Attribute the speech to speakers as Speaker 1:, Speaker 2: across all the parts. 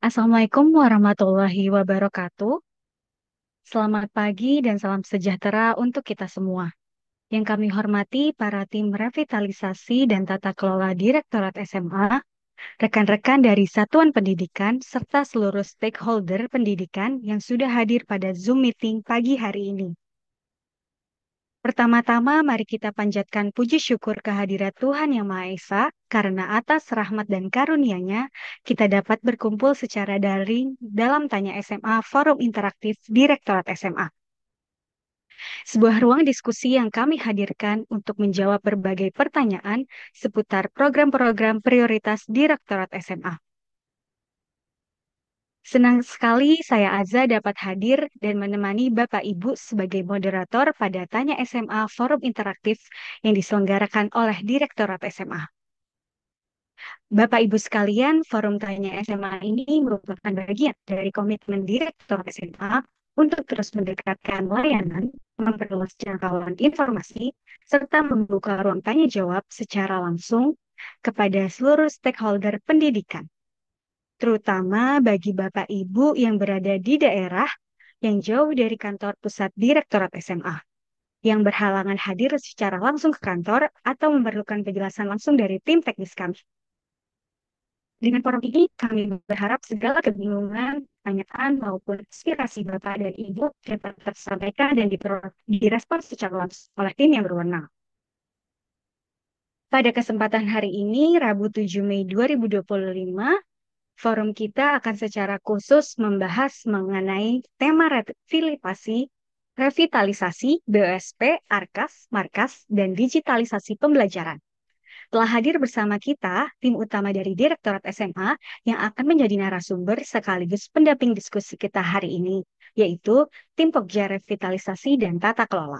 Speaker 1: Assalamualaikum warahmatullahi wabarakatuh. Selamat pagi dan salam sejahtera untuk kita semua. Yang kami hormati para tim revitalisasi dan tata kelola Direktorat SMA, rekan-rekan dari Satuan Pendidikan, serta seluruh stakeholder pendidikan yang sudah hadir pada Zoom meeting pagi hari ini. Pertama-tama, mari kita panjatkan puji syukur kehadirat Tuhan Yang Maha Esa, karena atas rahmat dan karunia-Nya, kita dapat berkumpul secara daring dalam Tanya SMA Forum Interaktif Direktorat SMA. Sebuah ruang diskusi yang kami hadirkan untuk menjawab berbagai pertanyaan seputar program-program prioritas Direktorat SMA. Senang sekali saya Aza dapat hadir dan menemani Bapak Ibu sebagai moderator pada Tanya SMA Forum Interaktif yang diselenggarakan oleh Direktorat SMA. Bapak Ibu sekalian, Forum Tanya SMA ini merupakan bagian dari komitmen Direktorat SMA untuk terus mendekatkan layanan, memperluas jangkauan informasi, serta membuka ruang tanya jawab secara langsung kepada seluruh stakeholder pendidikan, terutama bagi Bapak Ibu yang berada di daerah yang jauh dari kantor pusat Direktorat SMA, yang berhalangan hadir secara langsung ke kantor atau memerlukan penjelasan langsung dari tim teknis kami. Dengan forum ini, kami berharap segala kebingungan, pertanyaan, maupun aspirasi Bapak dan Ibu dapat tersampaikan dan direspons secara langsung oleh tim yang berwenang. Pada kesempatan hari ini, Rabu 7 Mei 2025, forum kita akan secara khusus membahas mengenai tema revitalisasi BOSP, ARKAS, Markas, dan digitalisasi pembelajaran. Telah hadir bersama kita tim utama dari Direktorat SMA yang akan menjadi narasumber sekaligus pendamping diskusi kita hari ini, yaitu tim Pokja Revitalisasi dan Tata Kelola.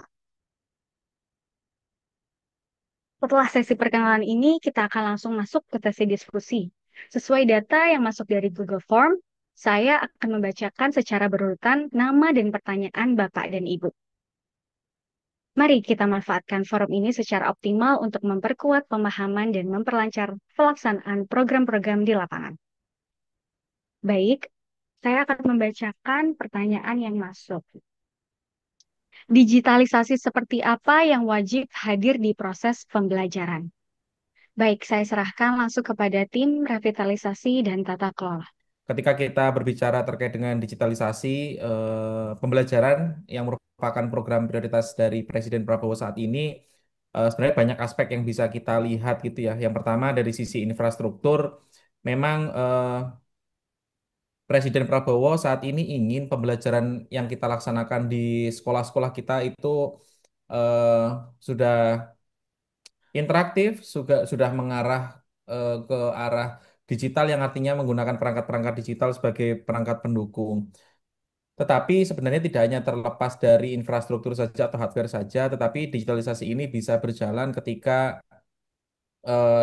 Speaker 1: Setelah sesi perkenalan ini, kita akan langsung masuk ke sesi diskusi. Sesuai data yang masuk dari Google Form, saya akan membacakan secara berurutan nama dan pertanyaan Bapak dan Ibu. Mari kita manfaatkan forum ini secara optimal untuk memperkuat pemahaman dan memperlancar pelaksanaan program-program di lapangan. Baik, saya akan membacakan pertanyaan yang masuk. Digitalisasi seperti apa yang wajib hadir di proses pembelajaran? Baik, saya serahkan langsung kepada tim revitalisasi dan tata kelola.
Speaker 2: Ketika kita berbicara terkait dengan digitalisasi pembelajaran yang merupakan program prioritas dari Presiden Prabowo saat ini, sebenarnya banyak aspek yang bisa kita lihat gitu ya. Yang pertama dari sisi infrastruktur, memang Presiden Prabowo saat ini ingin pembelajaran yang kita laksanakan di sekolah-sekolah kita itu eh, sudah interaktif, sudah mengarah ke arah digital yang artinya menggunakan perangkat-perangkat digital sebagai perangkat pendukung. Tetapi sebenarnya tidak hanya terlepas dari infrastruktur saja atau hardware saja, tetapi digitalisasi ini bisa berjalan ketika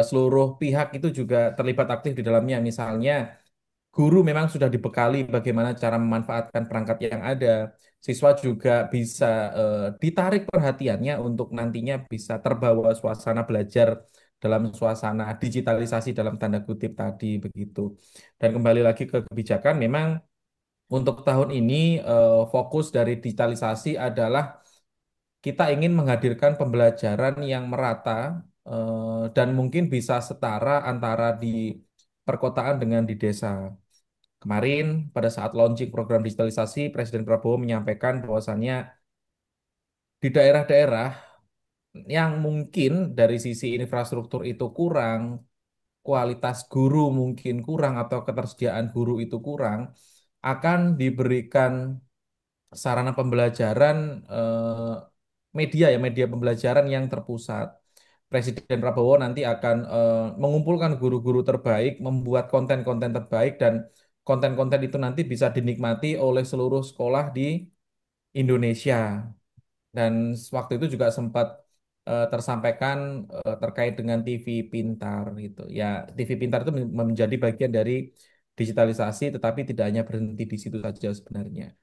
Speaker 2: seluruh pihak itu juga terlibat aktif di dalamnya. Misalnya, guru memang sudah dibekali bagaimana cara memanfaatkan perangkat yang ada. Siswa juga bisa ditarik perhatiannya untuk nantinya bisa terbawa suasana belajar dalam suasana digitalisasi dalam tanda kutip tadi begitu. Dan kembali lagi ke kebijakan, memang untuk tahun ini fokus dari digitalisasi adalah kita ingin menghadirkan pembelajaran yang merata dan mungkin bisa setara antara di perkotaan dengan di desa. Kemarin pada saat launching program digitalisasi, Presiden Prabowo menyampaikan bahwasannya di daerah-daerah yang mungkin dari sisi infrastruktur itu kurang, kualitas guru mungkin kurang atau ketersediaan guru itu kurang, akan diberikan sarana pembelajaran media pembelajaran yang terpusat. Presiden Prabowo nanti akan mengumpulkan guru-guru terbaik, membuat konten-konten terbaik dan konten-konten itu nanti bisa dinikmati oleh seluruh sekolah di Indonesia. Dan waktu itu juga sempat tersampaikan terkait dengan TV pintar gitu. Ya, TV pintar itu menjadi bagian dari digitalisasi, tetapi tidak hanya berhenti di situ saja sebenarnya.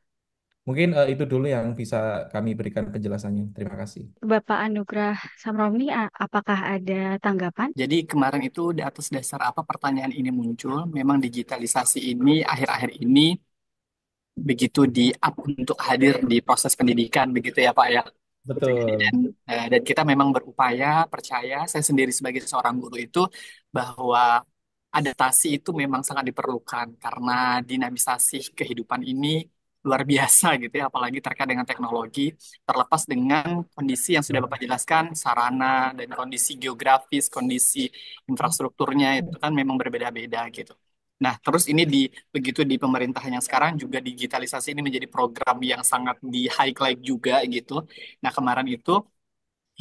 Speaker 2: Mungkin itu dulu yang bisa kami berikan penjelasannya. Terima kasih.
Speaker 1: Bapak Anugrah Samromi, apakah ada tanggapan?
Speaker 3: Jadi kemarin itu di atas dasar apa pertanyaan ini muncul, memang digitalisasi ini akhir-akhir ini begitu di-up untuk hadir di proses pendidikan begitu ya Pak ya. Dan,
Speaker 2: Betul.
Speaker 3: dan kita memang berupaya, percaya saya sendiri sebagai seorang guru itu bahwa adaptasi itu memang sangat diperlukan karena dinamisasi kehidupan ini luar biasa gitu ya, apalagi terkait dengan teknologi, terlepas dengan kondisi yang sudah Bapak jelaskan, sarana dan kondisi geografis, kondisi infrastrukturnya itu kan memang berbeda-beda gitu. Nah, terus ini begitu di pemerintahan yang sekarang juga digitalisasi ini menjadi program yang sangat di highlight juga gitu. Nah, kemarin itu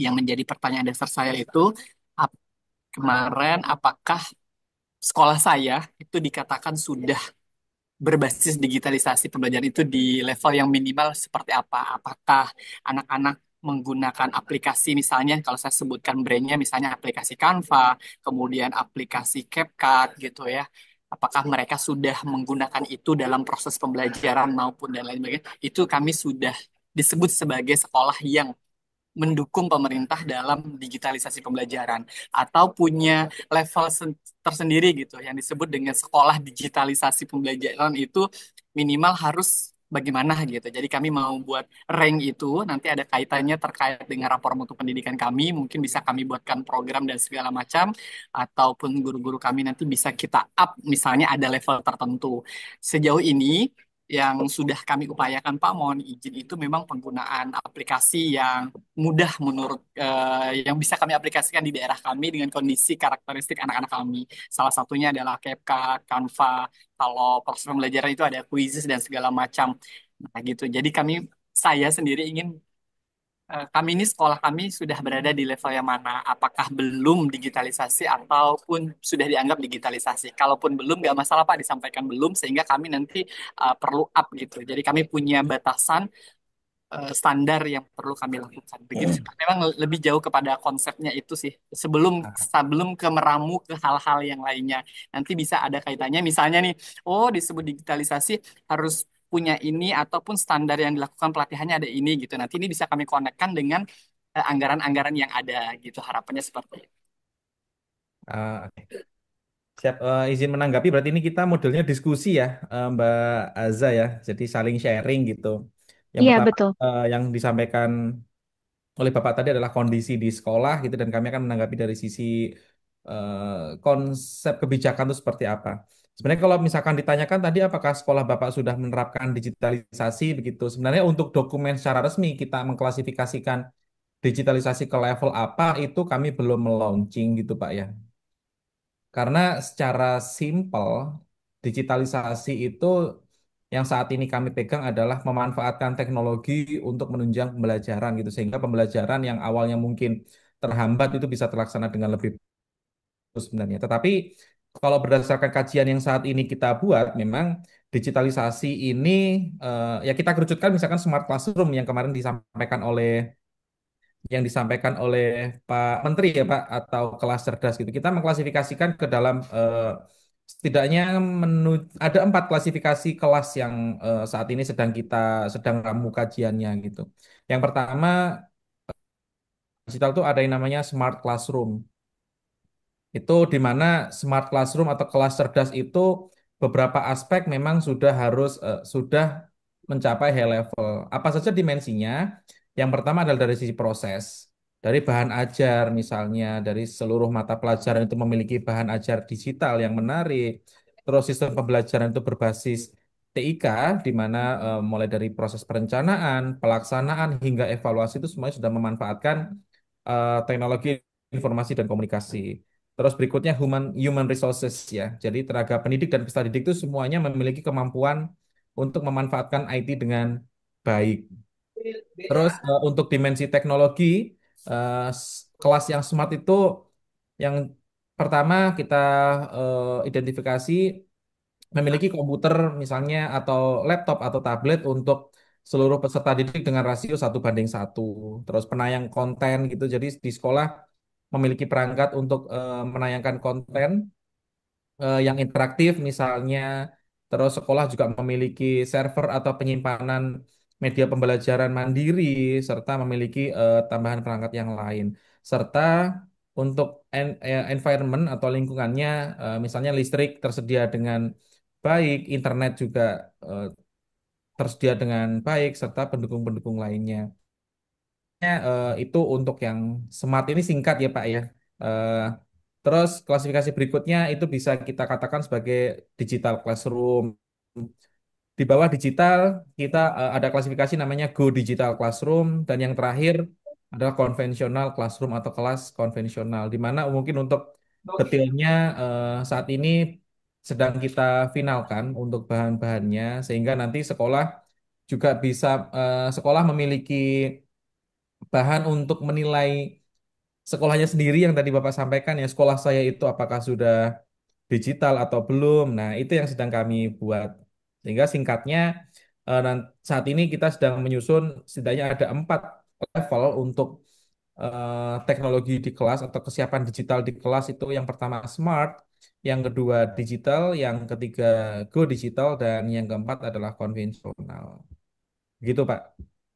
Speaker 3: yang menjadi pertanyaan dasar saya itu ap- kemarin apakah sekolah saya itu dikatakan sudah berbasis digitalisasi pembelajaran itu di level yang minimal seperti apa? Apakah anak-anak menggunakan aplikasi misalnya kalau saya sebutkan brandnya misalnya aplikasi Canva, kemudian aplikasi CapCut gitu ya. Apakah mereka sudah menggunakan itu dalam proses pembelajaran maupun dan lain sebagainya? Itu kami sudah disebut sebagai sekolah yang mendukung pemerintah dalam digitalisasi pembelajaran atau punya level tersendiri gitu yang disebut dengan sekolah digitalisasi pembelajaran itu minimal harus bagaimana gitu. Jadi kami mau buat rank itu nanti ada kaitannya terkait dengan rapor mutu pendidikan kami, mungkin bisa kami buatkan program dan segala macam ataupun guru-guru kami nanti bisa kita up misalnya ada level tertentu. Sejauh ini yang sudah kami upayakan Pak, mohon izin itu memang penggunaan aplikasi yang mudah menurut yang bisa kami aplikasikan di daerah kami dengan kondisi karakteristik anak-anak kami. Salah satunya adalah CapCut, Canva. Kalau proses pembelajaran itu ada quizzes dan segala macam. Nah, gitu. Jadi saya sendiri ingin kami ini sekolah kami sudah berada di level yang mana? Apakah belum digitalisasi ataupun sudah dianggap digitalisasi? Kalaupun belum, nggak masalah Pak disampaikan belum, sehingga kami nanti perlu up gitu. Jadi kami punya batasan standar yang perlu kami lakukan. Begitu. Memang lebih jauh kepada konsepnya itu sih. Sebelum ke meramu ke hal-hal yang lainnya. Nanti bisa ada kaitannya. Misalnya nih, oh disebut digitalisasi harus punya ini ataupun standar yang dilakukan pelatihannya ada ini gitu. Nanti ini bisa kami konekkan dengan anggaran-anggaran yang ada gitu. Harapannya seperti itu.
Speaker 2: Oke. Siap, izin menanggapi berarti ini kita modelnya diskusi ya, Mbak Aza ya. Jadi saling sharing gitu. Yang
Speaker 1: Iya,
Speaker 2: pertama
Speaker 1: betul.
Speaker 2: yang disampaikan oleh Bapak tadi adalah kondisi di sekolah gitu dan kami akan menanggapi dari sisi konsep kebijakan itu seperti apa. Sebenarnya kalau misalkan ditanyakan tadi apakah sekolah Bapak sudah menerapkan digitalisasi begitu. Sebenarnya untuk dokumen secara resmi kita mengklasifikasikan digitalisasi ke level apa itu kami belum launching gitu Pak ya. Karena secara simpel, digitalisasi itu yang saat ini kami pegang adalah memanfaatkan teknologi untuk menunjang pembelajaran gitu. Sehingga pembelajaran yang awalnya mungkin terhambat itu bisa terlaksana dengan lebih bagus sebenarnya. Tetapi kalau berdasarkan kajian yang saat ini kita buat, memang digitalisasi ini ya kita kerucutkan misalkan smart classroom yang kemarin disampaikan oleh Pak Menteri ya Pak atau kelas cerdas gitu. Kita mengklasifikasikan ke dalam setidaknya ada 4 klasifikasi kelas yang saat ini sedang ramu kajiannya gitu. Yang pertama digital itu ada yang namanya smart classroom. Itu di mana smart classroom atau kelas cerdas itu beberapa aspek memang sudah mencapai high level. Apa saja dimensinya? Yang pertama adalah dari sisi proses. Dari bahan ajar misalnya, dari seluruh mata pelajaran itu memiliki bahan ajar digital yang menarik. Terus sistem pembelajaran itu berbasis TIK, di mana mulai dari proses perencanaan, pelaksanaan, hingga evaluasi itu semuanya sudah memanfaatkan teknologi informasi dan komunikasi. Terus berikutnya human resources ya. Jadi tenaga pendidik dan peserta didik itu semuanya memiliki kemampuan untuk memanfaatkan IT dengan baik. Terus untuk dimensi teknologi, kelas yang smart itu yang pertama kita identifikasi memiliki komputer misalnya atau laptop atau tablet untuk seluruh peserta didik dengan rasio 1:1. Terus penayang konten gitu. Jadi di sekolah memiliki perangkat untuk menayangkan konten yang interaktif misalnya. Terus sekolah juga memiliki server atau penyimpanan media pembelajaran mandiri, serta memiliki tambahan perangkat yang lain. Serta untuk environment atau lingkungannya, misalnya listrik tersedia dengan baik, internet juga eh, tersedia dengan baik, serta pendukung-pendukung lainnya. Itu untuk yang smart ini singkat ya Pak ya. Eh, Terus klasifikasi berikutnya itu bisa kita katakan sebagai digital classroom. Di bawah digital kita ada klasifikasi namanya Go Digital Classroom, dan yang terakhir adalah konvensional classroom atau kelas konvensional, di mana mungkin untuk detailnya saat ini sedang kita finalkan untuk bahan-bahannya, sehingga nanti sekolah juga bisa sekolah memiliki bahan untuk menilai sekolahnya sendiri yang tadi Bapak sampaikan ya, sekolah saya itu apakah sudah digital atau belum. Nah, itu yang sedang kami buat. Sehingga singkatnya, saat ini kita sedang menyusun setidaknya ada 4 level untuk teknologi di kelas atau kesiapan digital di kelas itu. Yang pertama smart, yang kedua digital, yang ketiga go digital, dan yang keempat adalah konvensional. Gitu, Pak.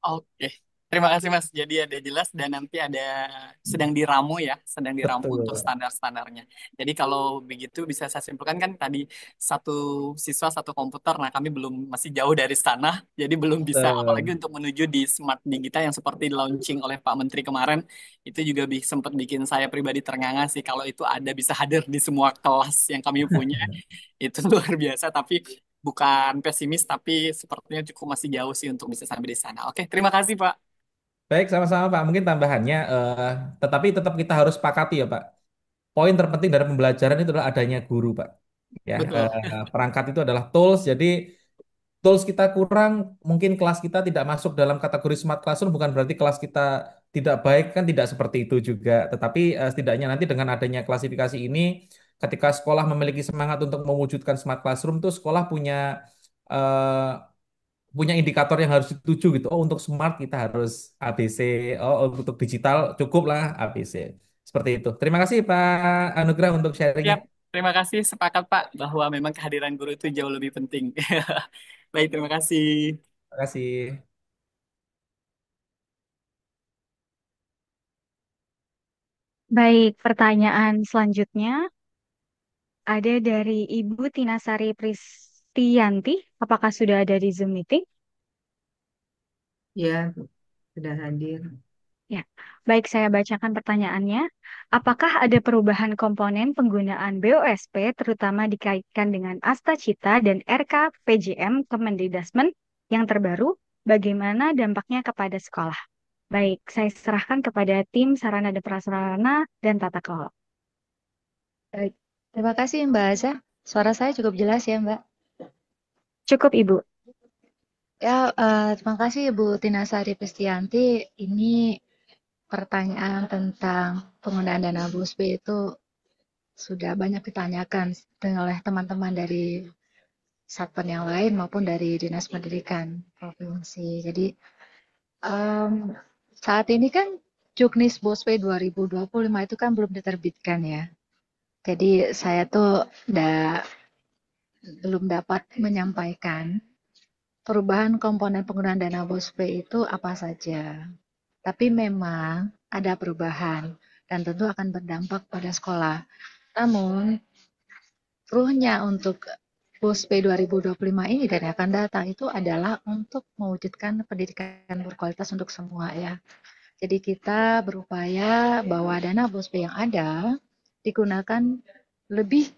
Speaker 3: Oke, terima kasih Mas. Jadi ada jelas dan nanti ada sedang diramu untuk
Speaker 2: Betul.
Speaker 3: standar-standarnya. Jadi kalau begitu bisa saya simpulkan kan tadi satu siswa satu komputer. Nah kami belum masih jauh dari sana, jadi belum bisa. Apalagi
Speaker 2: Betul.
Speaker 3: untuk menuju di smart digital yang seperti launching oleh Pak Menteri kemarin, itu juga sempat bikin saya pribadi ternganga sih kalau itu ada bisa hadir di semua kelas yang kami punya. Itu luar biasa. Tapi bukan pesimis, tapi sepertinya cukup masih jauh sih untuk bisa sampai di sana. Oke, terima kasih, Pak.
Speaker 2: Baik, sama-sama Pak. Mungkin tambahannya, tetapi tetap kita harus sepakati ya Pak. Poin terpenting dari pembelajaran itu adalah adanya guru, Pak. Ya,
Speaker 3: Betul.
Speaker 2: perangkat itu adalah tools. Jadi tools kita kurang, mungkin kelas kita tidak masuk dalam kategori smart classroom, bukan berarti kelas kita tidak baik, kan tidak seperti itu juga. Tetapi setidaknya nanti dengan adanya klasifikasi ini, ketika sekolah memiliki semangat untuk mewujudkan smart classroom, tuh sekolah eh, punya indikator yang harus dituju gitu. Oh, untuk smart kita harus ABC. Oh, untuk digital cukup lah ABC. Seperti itu. Terima kasih Pak Anugrah untuk sharingnya.
Speaker 3: Siap. Terima kasih, sepakat, Pak, bahwa memang kehadiran guru itu jauh lebih penting. Baik, terima kasih.
Speaker 2: Terima kasih.
Speaker 1: Baik, pertanyaan selanjutnya ada dari Ibu Tinasari Pristianti. Apakah sudah ada di Zoom meeting?
Speaker 4: Ya, sudah hadir.
Speaker 1: Ya, baik saya bacakan pertanyaannya. Apakah ada perubahan komponen penggunaan BOSP terutama dikaitkan dengan Asta Cita dan RKPJM Kemendikbudristek yang terbaru? Bagaimana dampaknya kepada sekolah? Baik, saya serahkan kepada tim sarana dan prasarana dan tata kelola.
Speaker 5: Baik, terima kasih Mbak Aza. Suara saya cukup jelas ya Mbak.
Speaker 1: Cukup, Ibu.
Speaker 5: Ya, terima kasih Ibu Tina Sari Pristianti. Ini pertanyaan tentang penggunaan dana BUSP itu sudah banyak ditanyakan oleh teman-teman dari Satpam yang lain maupun dari Dinas Pendidikan Provinsi. Jadi em, saat ini kan Juknis BUSP 2025 itu kan belum diterbitkan ya. Jadi saya tuh belum dapat menyampaikan perubahan komponen penggunaan dana BOSPE itu apa saja. Tapi memang ada perubahan dan tentu akan berdampak pada sekolah. Namun, ruhnya untuk BOSPE 2025 ini dan yang akan datang itu adalah untuk mewujudkan pendidikan berkualitas untuk semua ya. Jadi kita berupaya bahwa dana BOSPE yang ada digunakan lebih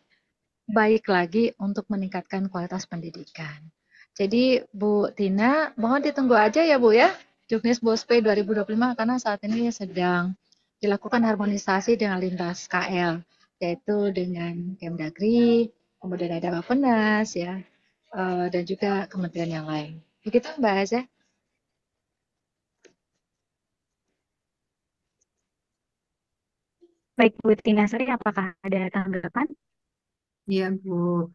Speaker 5: baik lagi untuk meningkatkan kualitas pendidikan. Jadi Bu Tina, mohon ditunggu aja ya Bu ya, Juknis BOSPE 2025 karena saat ini sedang dilakukan harmonisasi dengan lintas KL, yaitu dengan Kemdagri, kemudian ada Bappenas ya, dan juga kementerian yang lain. Begitu Mbak Aza.
Speaker 1: Baik, Bu Tinasari, apakah ada tanggapan?
Speaker 4: Iya, Bu.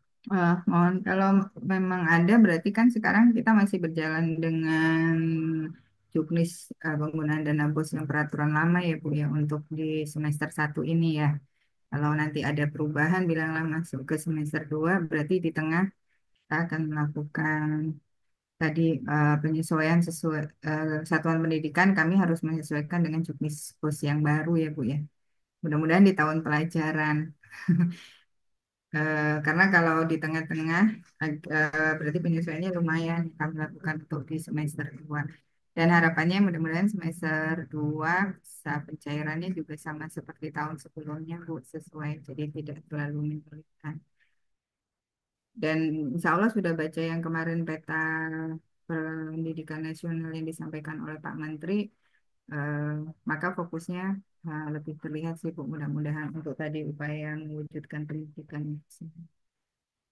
Speaker 4: Mohon kalau memang ada berarti kan sekarang kita masih berjalan dengan juknis penggunaan dana BOS yang peraturan lama ya Bu ya untuk di semester 1 ini ya. Kalau nanti ada perubahan bilanglah masuk ke semester 2 berarti di tengah kita akan melakukan tadi penyesuaian sesuai satuan pendidikan kami harus menyesuaikan dengan Juknisbos yang baru ya Bu ya. Mudah-mudahan di tahun pelajaran. Karena kalau di tengah-tengah berarti penyesuaiannya lumayan kami lakukan untuk di semester 2. Dan harapannya mudah-mudahan semester 2 bisa pencairannya juga sama seperti tahun sebelumnya Bu, sesuai. Jadi tidak terlalu menyulitkan. Dan insya Allah sudah baca yang kemarin peta pendidikan nasional yang disampaikan oleh Pak Menteri, eh, maka fokusnya lebih terlihat sih Bu, mudah-mudahan untuk tadi upaya mewujudkan pendidikan.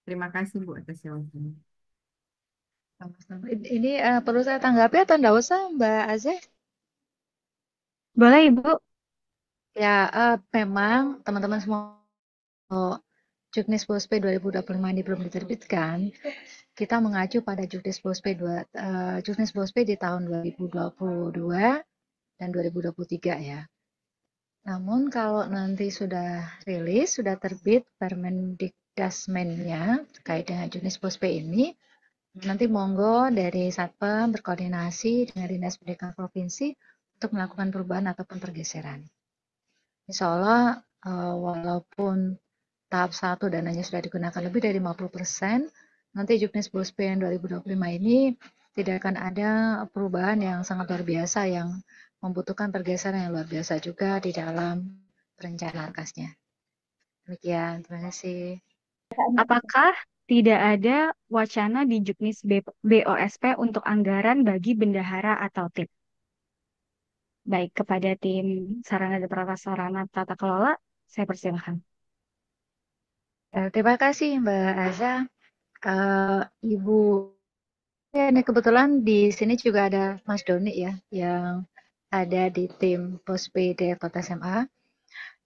Speaker 4: Terima kasih Bu atas jawabannya.
Speaker 5: Sama-sama. Ini perlu saya tanggapi atau enggak usah, Mbak Azeh?
Speaker 1: Boleh, Ibu?
Speaker 5: Ya, memang teman-teman semua, kalau Juknis Bospe 2025 ini belum diterbitkan, kita mengacu pada Juknis Bospe di tahun 2022 dan 2023 ya. Namun kalau nanti sudah rilis, sudah terbit Permendikdasmennya terkait dengan Juknis Bospe ini, nanti monggo dari Satpam berkoordinasi dengan Dinas Pendidikan Provinsi untuk melakukan perubahan ataupun pergeseran. Insya Allah, walaupun tahap 1 dananya sudah digunakan lebih dari 50%, nanti Juknis Bospe yang 2025 ini tidak akan ada perubahan yang sangat luar biasa yang membutuhkan pergeseran yang luar biasa juga di dalam perencanaan kasnya. Demikian, terima kasih.
Speaker 1: Apakah tidak ada wacana di Juknis BOSP untuk anggaran bagi bendahara atau tim? Baik, kepada tim sarana dan prasarana tata kelola, saya persilahkan.
Speaker 5: Terima kasih Mbak Aza. Ibu, ya ini kebetulan di sini juga ada Mas Doni ya, yang ada di tim Pospe Direktorat SMA.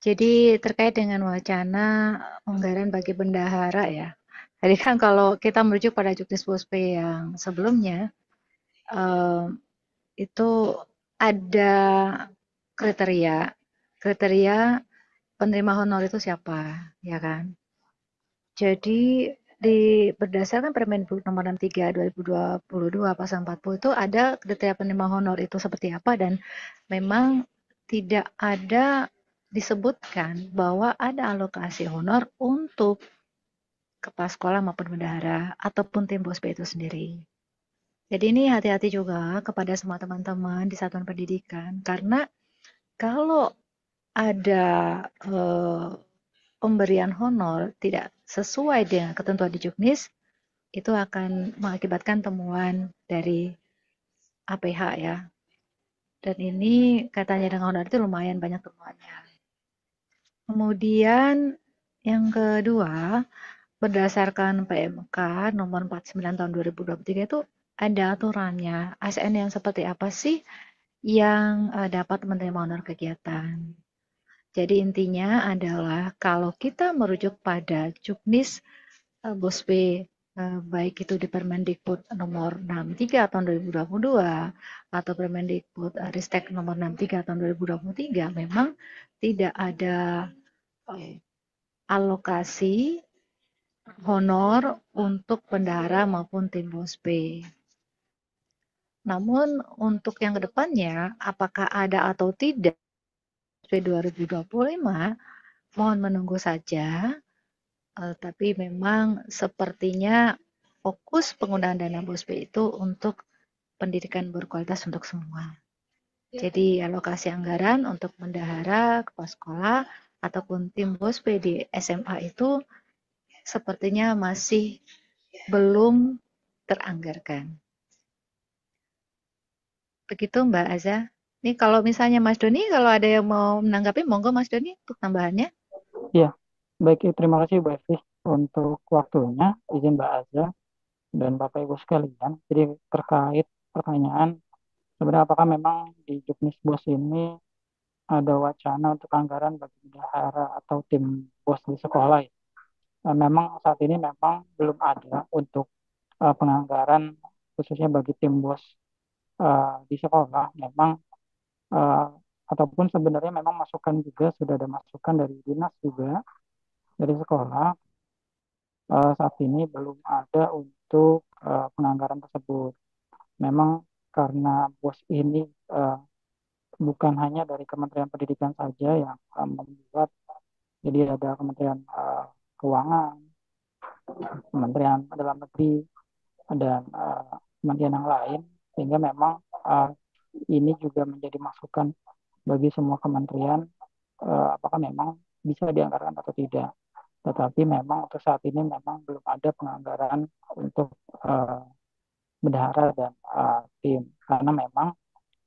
Speaker 5: Jadi terkait dengan wacana anggaran bagi bendahara ya. Tadi kan kalau kita merujuk pada Juknis Pospe yang sebelumnya, eh, itu ada kriteria kriteria penerima honor itu siapa, ya kan? Jadi berdasarkan Permendikbud nomor 63 2022 pasal 40 itu ada kriteria penerima honor itu seperti apa, dan memang tidak ada disebutkan bahwa ada alokasi honor untuk kepala sekolah maupun bendahara ataupun tim BOSP itu sendiri. Jadi ini hati-hati juga kepada semua teman-teman di satuan pendidikan, karena kalau ada pemberian honor tidak sesuai dengan ketentuan di Juknis, itu akan mengakibatkan temuan dari APH ya. Dan ini katanya dengan honor itu lumayan banyak temuannya. Kemudian yang kedua, berdasarkan PMK nomor 49 tahun 2023 itu ada aturannya. ASN yang seperti apa sih yang dapat menerima honor kegiatan? Jadi intinya adalah kalau kita merujuk pada Juknis Bospe, baik itu di Permendikbud nomor 63 tahun 2022 atau Permendikbud Ristek nomor 63 tahun 2023, memang tidak ada alokasi honor untuk bendahara maupun tim Bospe. Namun untuk yang kedepannya, apakah ada atau tidak 2025, mohon menunggu saja. Tapi memang sepertinya fokus penggunaan dana BOSPE itu untuk pendidikan berkualitas untuk semua. Jadi alokasi anggaran untuk bendahara, kepala sekolah, ataupun tim BOSPE di SMA itu sepertinya masih belum teranggarkan. Begitu Mbak Aza. Ini kalau misalnya Mas Doni, kalau ada yang mau menanggapi, monggo Mas Doni untuk tambahannya.
Speaker 6: Iya, baik, terima kasih Bu Evi untuk waktunya, izin Mbak Azza dan Bapak Ibu sekalian. Jadi terkait pertanyaan, sebenarnya apakah memang di Juknis BOS ini ada wacana untuk anggaran bagi bendahara atau tim BOS di sekolah ya? Memang saat ini memang belum ada untuk penganggaran khususnya bagi tim BOS di sekolah. Memang eh, ataupun sebenarnya memang masukan juga sudah ada masukan dari dinas juga dari sekolah. Saat ini belum ada untuk penganggaran tersebut. memang karena BOS ini eh, bukan hanya dari Kementerian Pendidikan saja yang membuat, jadi ada Kementerian Keuangan, Kementerian Dalam Negeri, dan kementerian yang lain, sehingga memang eh, ini juga menjadi masukan bagi semua kementerian, apakah memang bisa dianggarkan atau tidak. Tetapi memang untuk saat ini memang belum ada penganggaran untuk eh, bendahara dan tim, karena memang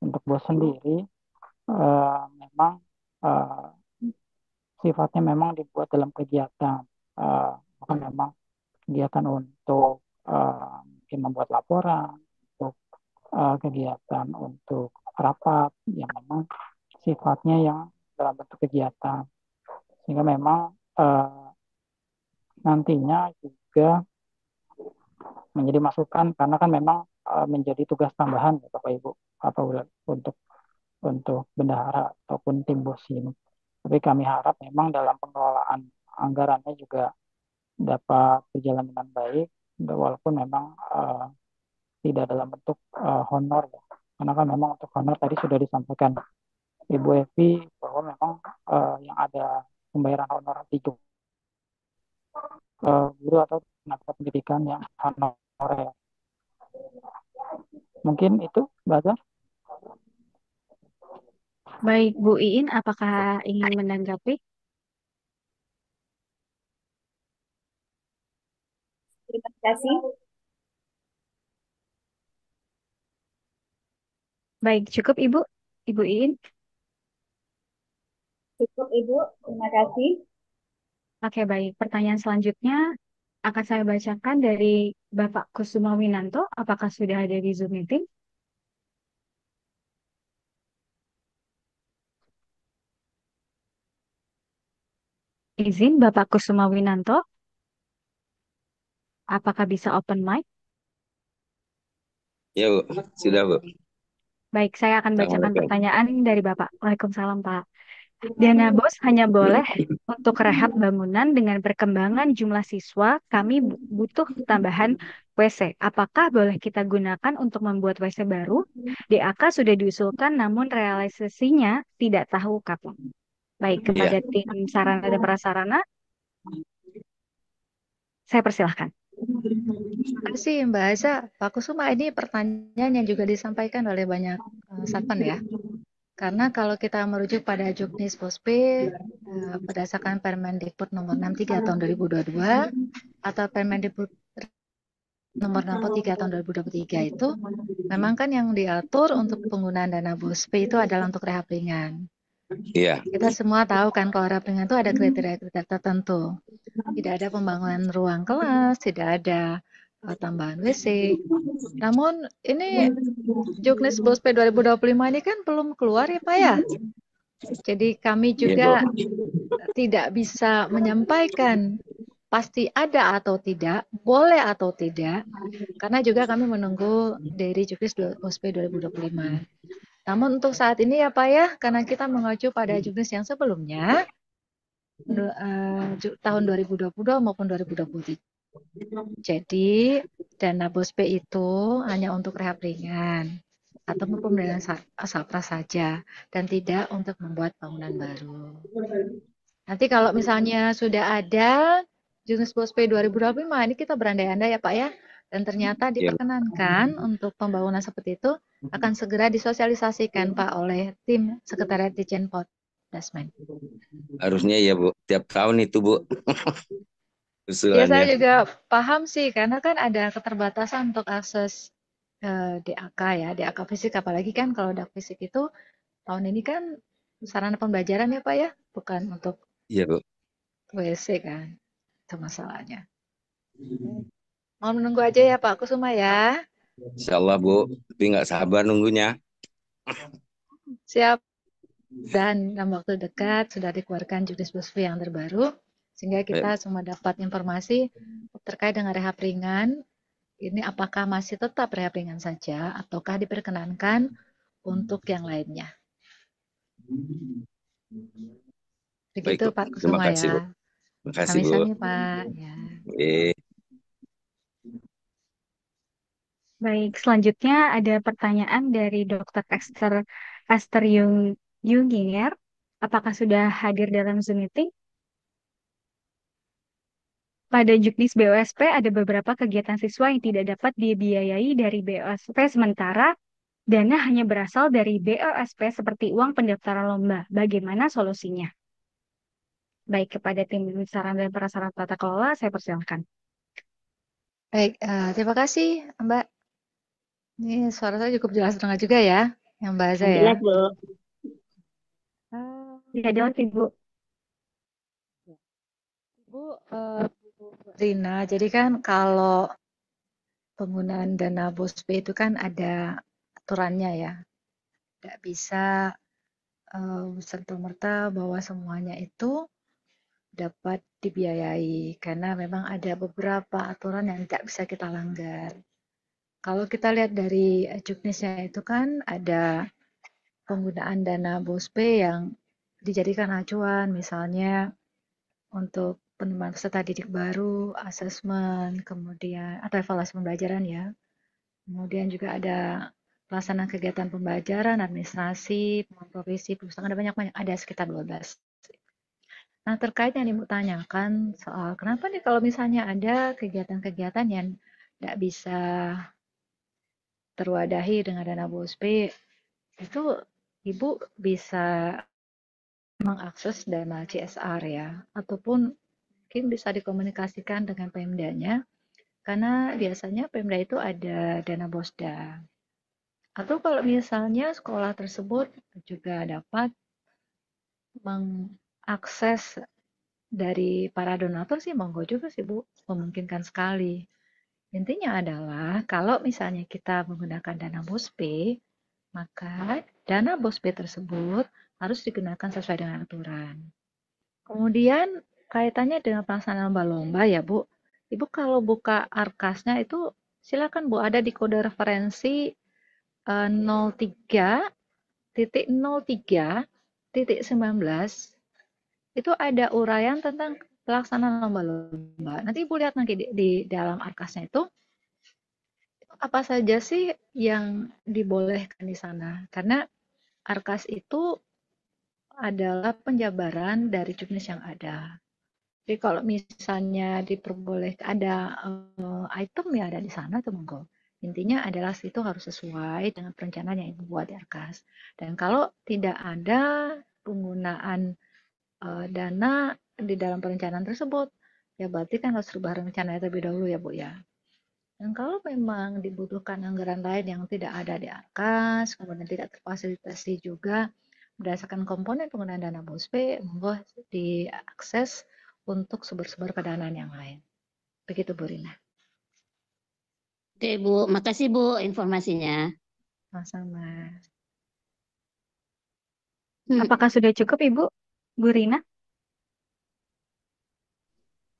Speaker 6: untuk BOS sendiri memang eh, sifatnya memang dibuat dalam kegiatan, bukan memang kegiatan untuk mungkin membuat laporan, untuk kegiatan untuk rapat yang memang sifatnya yang dalam bentuk kegiatan, sehingga memang eh, nantinya juga menjadi masukan, karena kan memang menjadi tugas tambahan ya Bapak Ibu apa untuk bendahara ataupun tim BOS ini. Tapi kami harap memang dalam pengelolaan anggarannya juga dapat berjalan dengan baik, walaupun memang tidak dalam bentuk honor ya. Karena kan memang untuk honor tadi sudah disampaikan Ibu Evi bahwa memang yang ada pembayaran honor di guru atau tenaga pendidikan yang honorer. Mungkin itu, Baza.
Speaker 1: Baik, Bu Iin, apakah ingin menanggapi?
Speaker 7: Terima kasih.
Speaker 1: Baik, cukup Ibu. Ibu Iin.
Speaker 7: Cukup Ibu, terima kasih.
Speaker 1: Oke, baik. Pertanyaan selanjutnya akan saya bacakan dari Bapak Kusuma Winanto. Apakah sudah ada di Zoom meeting? Izin Bapak Kusuma Winanto, apakah bisa open mic?
Speaker 8: Ya, Bu. Sudah, Bu.
Speaker 1: Baik, saya akan bacakan
Speaker 8: Assalamualaikum.
Speaker 1: pertanyaan dari Bapak. Waalaikumsalam, Pak. Dana BOS hanya boleh untuk rehab bangunan dengan perkembangan jumlah siswa. Kami butuh tambahan WC. Apakah boleh kita gunakan untuk membuat WC baru? DAK sudah diusulkan, namun realisasinya tidak tahu kapan. Baik,
Speaker 8: Iya.
Speaker 1: kepada tim sarana dan prasarana, saya persilahkan.
Speaker 5: Terima kasih Mbak Aza. Pak Kusuma, ini pertanyaan yang juga disampaikan oleh banyak satpam ya. Karena kalau kita merujuk pada Juknis Bospe berdasarkan Permendikbud nomor 63 tahun 2022 atau Permendikbud nomor 63 tahun 2023 itu memang kan yang diatur untuk penggunaan dana Bospe itu adalah untuk rehab ringan.
Speaker 8: Iya.
Speaker 5: Kita semua tahu kan kalau rehab ringan itu ada kriteria-kriteria tertentu. Tidak ada pembangunan ruang kelas, tidak ada tambahan WC. Namun ini Juknis Bospe 2025 ini kan belum keluar ya Pak ya. Jadi kami
Speaker 8: Iya,
Speaker 5: juga
Speaker 8: Bu.
Speaker 5: tidak bisa menyampaikan pasti ada atau tidak, boleh atau tidak, karena juga kami menunggu dari Juknis Bospe 2025. Namun untuk saat ini ya Pak ya, karena kita mengacu pada Juknis yang sebelumnya, tahun 2022 maupun 2023. Jadi dana Bospe itu hanya untuk rehab ringan atau pemberian sapra saja dan tidak untuk membuat bangunan baru. Nanti kalau misalnya sudah ada Jurnis Bospe 2025, ini kita berandai-andai ya Pak ya, dan ternyata
Speaker 8: Iya, Bu.
Speaker 5: diperkenankan untuk pembangunan seperti itu akan segera disosialisasikan Pak oleh tim Sekretariat Ditjen Dasmen.
Speaker 8: Harusnya ya, Bu. Tiap tahun itu, Bu.
Speaker 5: Ya saya
Speaker 8: Usulannya.
Speaker 5: juga paham sih, karena kan ada keterbatasan untuk akses DAK ya, DAK fisik, apalagi kan kalau DAK fisik itu tahun ini kan sarana pembelajaran ya Pak ya, bukan untuk
Speaker 8: Iya, Bu.
Speaker 5: WC kan, itu masalahnya. Mau menunggu aja ya Pak Kusuma ya.
Speaker 8: Insya Allah, Bu. Tapi nggak sabar nunggunya.
Speaker 5: Siap. Dan dalam waktu dekat sudah dikeluarkan Juknis Bospe yang terbaru, sehingga kita semua dapat informasi terkait dengan rehab ringan. Ini apakah masih tetap rehab ringan saja, ataukah diperkenankan untuk yang lainnya. Begitu
Speaker 8: Baik, Bu.
Speaker 5: Pak
Speaker 8: Terima
Speaker 5: Kusuma
Speaker 8: kasih, Bu.
Speaker 5: ya.
Speaker 8: Terima kasih, Bu.
Speaker 5: Sami-sami Pak. Ya.
Speaker 8: Oke.
Speaker 1: Baik, selanjutnya ada pertanyaan dari Dr. Esther Junginger. Apakah sudah hadir dalam Zoom meeting? Pada Juknis BOSP ada beberapa kegiatan siswa yang tidak dapat dibiayai dari BOSP, sementara dana hanya berasal dari BOSP seperti uang pendaftaran lomba. Bagaimana solusinya? Baik, kepada tim saran dan prasarana tata kelola, saya persilahkan.
Speaker 5: Baik, terima kasih Mbak. Ini suara saya cukup jelas dengar juga ya, yang Mbak Aza ya.
Speaker 7: Jelas, Bu.
Speaker 1: Tidak jelas, Ibu.
Speaker 5: Bu Rina, jadi kan kalau penggunaan dana BOSP itu kan ada aturannya ya. Tidak bisa serta-merta bahwa semuanya itu dapat dibiayai karena memang ada beberapa aturan yang tidak bisa kita langgar. Kalau kita lihat dari juknisnya itu kan ada penggunaan dana BOSP yang dijadikan acuan, misalnya untuk penerimaan peserta didik baru, asesmen, kemudian atau evaluasi pembelajaran ya. Kemudian juga ada pelaksanaan kegiatan pembelajaran, administrasi, provisi, perpustakaan, ada banyak-banyak, ada sekitar 12. Nah, terkait yang Ibu tanyakan soal kenapa nih kalau misalnya ada kegiatan-kegiatan yang tidak bisa terwadahi dengan dana BOSP, itu Ibu bisa mengakses dana CSR ya, ataupun mungkin bisa dikomunikasikan dengan Pemdanya, karena biasanya Pemda itu ada dana BOSDA. Atau kalau misalnya sekolah tersebut juga dapat mengakses dari para donatur sih monggo juga sih Bu, memungkinkan sekali. Intinya adalah kalau misalnya kita menggunakan dana BOSP, maka dana BOSP tersebut harus digunakan sesuai dengan aturan. Kemudian kaitannya dengan pelaksanaan lomba-lomba ya Bu. Ibu kalau buka arkasnya itu silakan Bu, ada di kode referensi 03.03.19 itu ada uraian tentang pelaksanaan lomba-lomba. Nanti Ibu lihat nanti di dalam arkasnya itu apa saja sih yang dibolehkan di sana. Karena arkas itu adalah penjabaran dari juknis yang ada. Jadi kalau misalnya diperbolehkan ada item yang ada di sana itu monggo. Intinya adalah itu harus sesuai dengan perencanaan yang Ibu buat di arkas. Dan kalau tidak ada penggunaan dana di dalam perencanaan tersebut, ya berarti kan harus rubah rencana terlebih dahulu ya Bu ya. Dan kalau memang dibutuhkan anggaran lain yang tidak ada di arkas, kemudian tidak terfasilitasi juga berdasarkan komponen penggunaan dana BOSP, monggo diakses untuk sumber-sumber pendanaan yang lain. Begitu Bu Rina.
Speaker 7: Oke, Bu. Makasih, Bu, informasinya.
Speaker 5: Sama-sama.
Speaker 1: Apakah sudah cukup, Ibu? Bu Rina?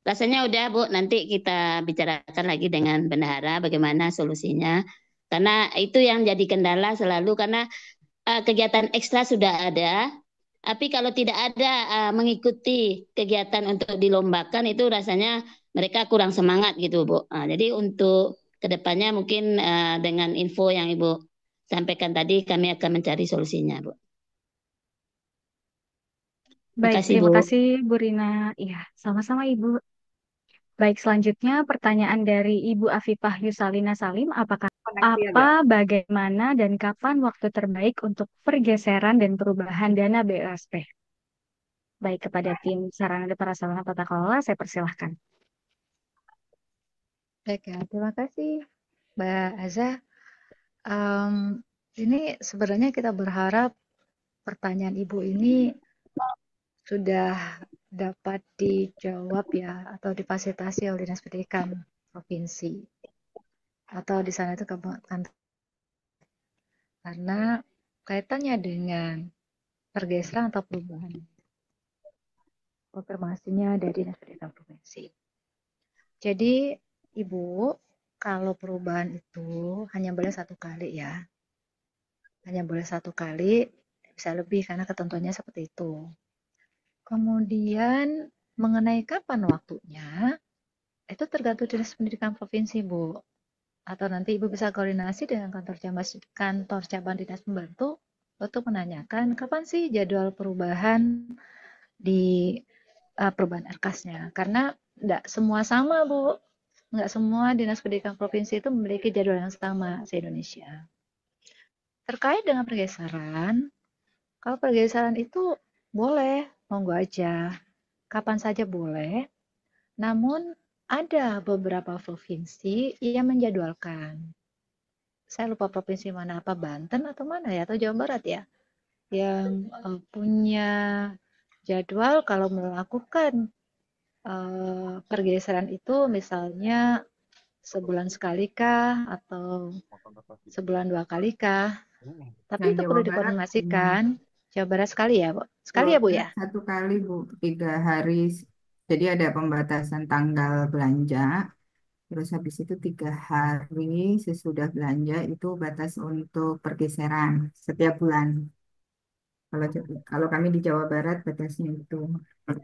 Speaker 7: Rasanya udah, Bu. Nanti kita bicarakan lagi dengan bendahara bagaimana solusinya. Karena itu yang jadi kendala selalu karena kegiatan ekstra sudah ada. Tapi kalau tidak ada mengikuti kegiatan untuk dilombakan itu rasanya mereka kurang semangat gitu, Bu. Jadi untuk kedepannya mungkin dengan info yang Ibu sampaikan tadi kami akan mencari solusinya, Bu.
Speaker 1: Baik,
Speaker 7: Makasih,
Speaker 1: terima
Speaker 7: Bu.
Speaker 1: kasih Bu Rina. Iya, sama-sama Ibu. Baik, selanjutnya pertanyaan dari Ibu Afifah Yusalina Salim, bagaimana, dan kapan waktu terbaik untuk pergeseran dan perubahan dana BOSP? Baik, kepada tim sarana dan prasarana tata kelola, saya persilahkan.
Speaker 5: Baik ya, terima kasih Mbak Aza. Ini sebenarnya kita berharap pertanyaan Ibu ini sudah dapat dijawab ya atau difasilitasi oleh Dinas Pendidikan Provinsi atau di sana itu kan karena kaitannya dengan pergeseran atau perubahan konfirmasinya dari Dinas Pendidikan Provinsi. Jadi Ibu, kalau perubahan itu hanya boleh 1 kali ya, hanya boleh 1 kali, bisa lebih karena ketentuannya seperti itu. Kemudian mengenai kapan waktunya, itu tergantung Dinas Pendidikan Provinsi, Bu. atau nanti Ibu bisa koordinasi dengan kantor cabang dinas pembantu untuk menanyakan kapan sih jadwal perubahan di perubahan RKAS-nya. Karena tidak semua sama, Bu. Nggak semua dinas pendidikan provinsi itu memiliki jadwal yang sama se-Indonesia. Terkait dengan pergeseran, kalau pergeseran itu boleh, monggo aja. Kapan saja boleh. Namun ada beberapa provinsi yang menjadwalkan. Saya lupa provinsi mana, apa Banten atau mana ya, atau Jawa Barat ya, yang punya jadwal kalau melakukan pergeseran itu misalnya sebulan sekali kah atau sebulan 2 kali kah. Tapi
Speaker 4: Yang
Speaker 5: itu
Speaker 4: Jawa
Speaker 5: perlu
Speaker 4: Barat,
Speaker 5: dikoordinasikan. Jawa Barat sekali ya, Bu? Sekali
Speaker 4: Jawa
Speaker 5: ya, Bu
Speaker 4: Barat
Speaker 5: ya?
Speaker 4: 1 kali, Bu, 3 hari. Jadi ada pembatasan tanggal belanja. Terus habis itu 3 hari sesudah belanja itu batas untuk pergeseran setiap bulan. Kalau kami di Jawa Barat batasnya itu.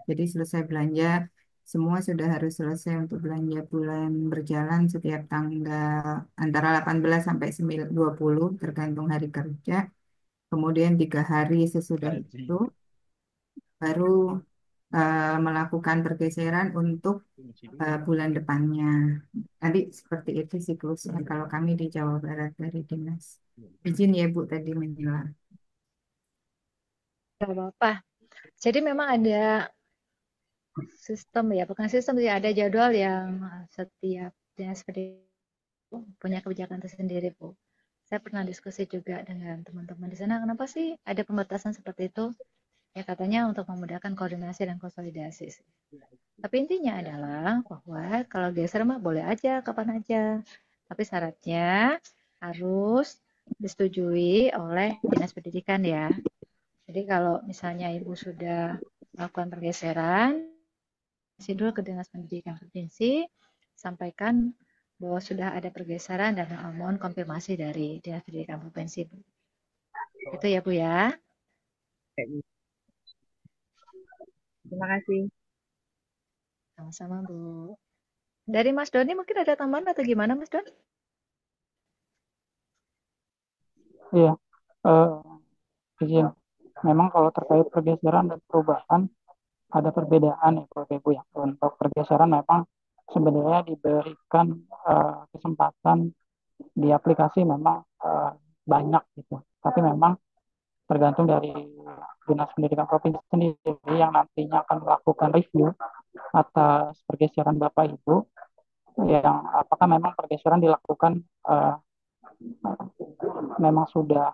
Speaker 4: Jadi selesai belanja, semua sudah harus selesai untuk belanja bulan berjalan setiap tanggal antara 18 sampai 20 tergantung hari kerja. Kemudian 3 hari sesudah itu baru melakukan pergeseran untuk bulan depannya. Nanti seperti itu siklusnya kalau kami di Jawa Barat dari dinas. Izin ya Bu tadi Menila.
Speaker 5: Gak apa-apa. Jadi memang ada sistem ya, bukan sistem ya, ada jadwal yang setiap dinas pendidikan punya kebijakan tersendiri, Bu. Saya pernah diskusi juga dengan teman-teman di sana, kenapa sih ada pembatasan seperti itu? Ya katanya untuk memudahkan koordinasi dan konsolidasi sih. Tapi intinya adalah bahwa kalau geser mah boleh aja, kapan aja. Tapi syaratnya harus disetujui oleh dinas pendidikan ya. Jadi kalau misalnya Ibu sudah melakukan pergeseran, kasih dulu ke dinas pendidikan provinsi, sampaikan bahwa sudah ada pergeseran dan mohon konfirmasi dari dinas pendidikan provinsi, Bu. Itu ya, Bu ya.
Speaker 4: Terima kasih.
Speaker 5: Sama-sama, Bu. Dari Mas Doni mungkin ada tambahan atau gimana, Mas Don?
Speaker 6: Iya, izin. Memang kalau terkait pergeseran dan perubahan ada perbedaan ya Bapak Ibu ya. Untuk pergeseran memang sebenarnya diberikan kesempatan di aplikasi memang banyak gitu. Tapi memang tergantung dari Dinas Pendidikan Provinsi sendiri yang nantinya akan melakukan review atas pergeseran Bapak Ibu yang apakah memang pergeseran dilakukan memang sudah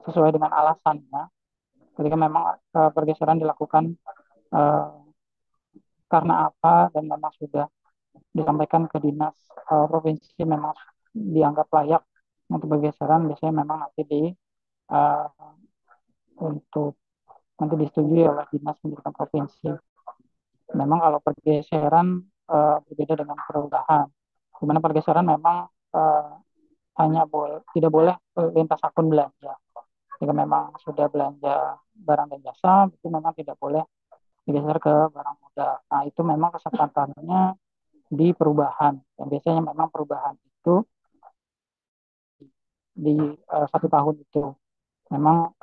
Speaker 6: sesuai dengan alasannya ketika memang pergeseran dilakukan uh, karena apa dan memang sudah disampaikan ke dinas provinsi memang dianggap layak untuk pergeseran biasanya memang nanti uh, untuk nanti disetujui oleh dinas pendidikan provinsi. Memang kalau pergeseran berbeda dengan perubahan, di mana pergeseran memang hanya tidak boleh lintas akun belanja. Jika memang sudah belanja barang dan jasa, itu memang tidak boleh digeser ke barang modal. Nah, itu memang kesempatannya di perubahan. Dan biasanya memang perubahan itu di 1 tahun itu. Memang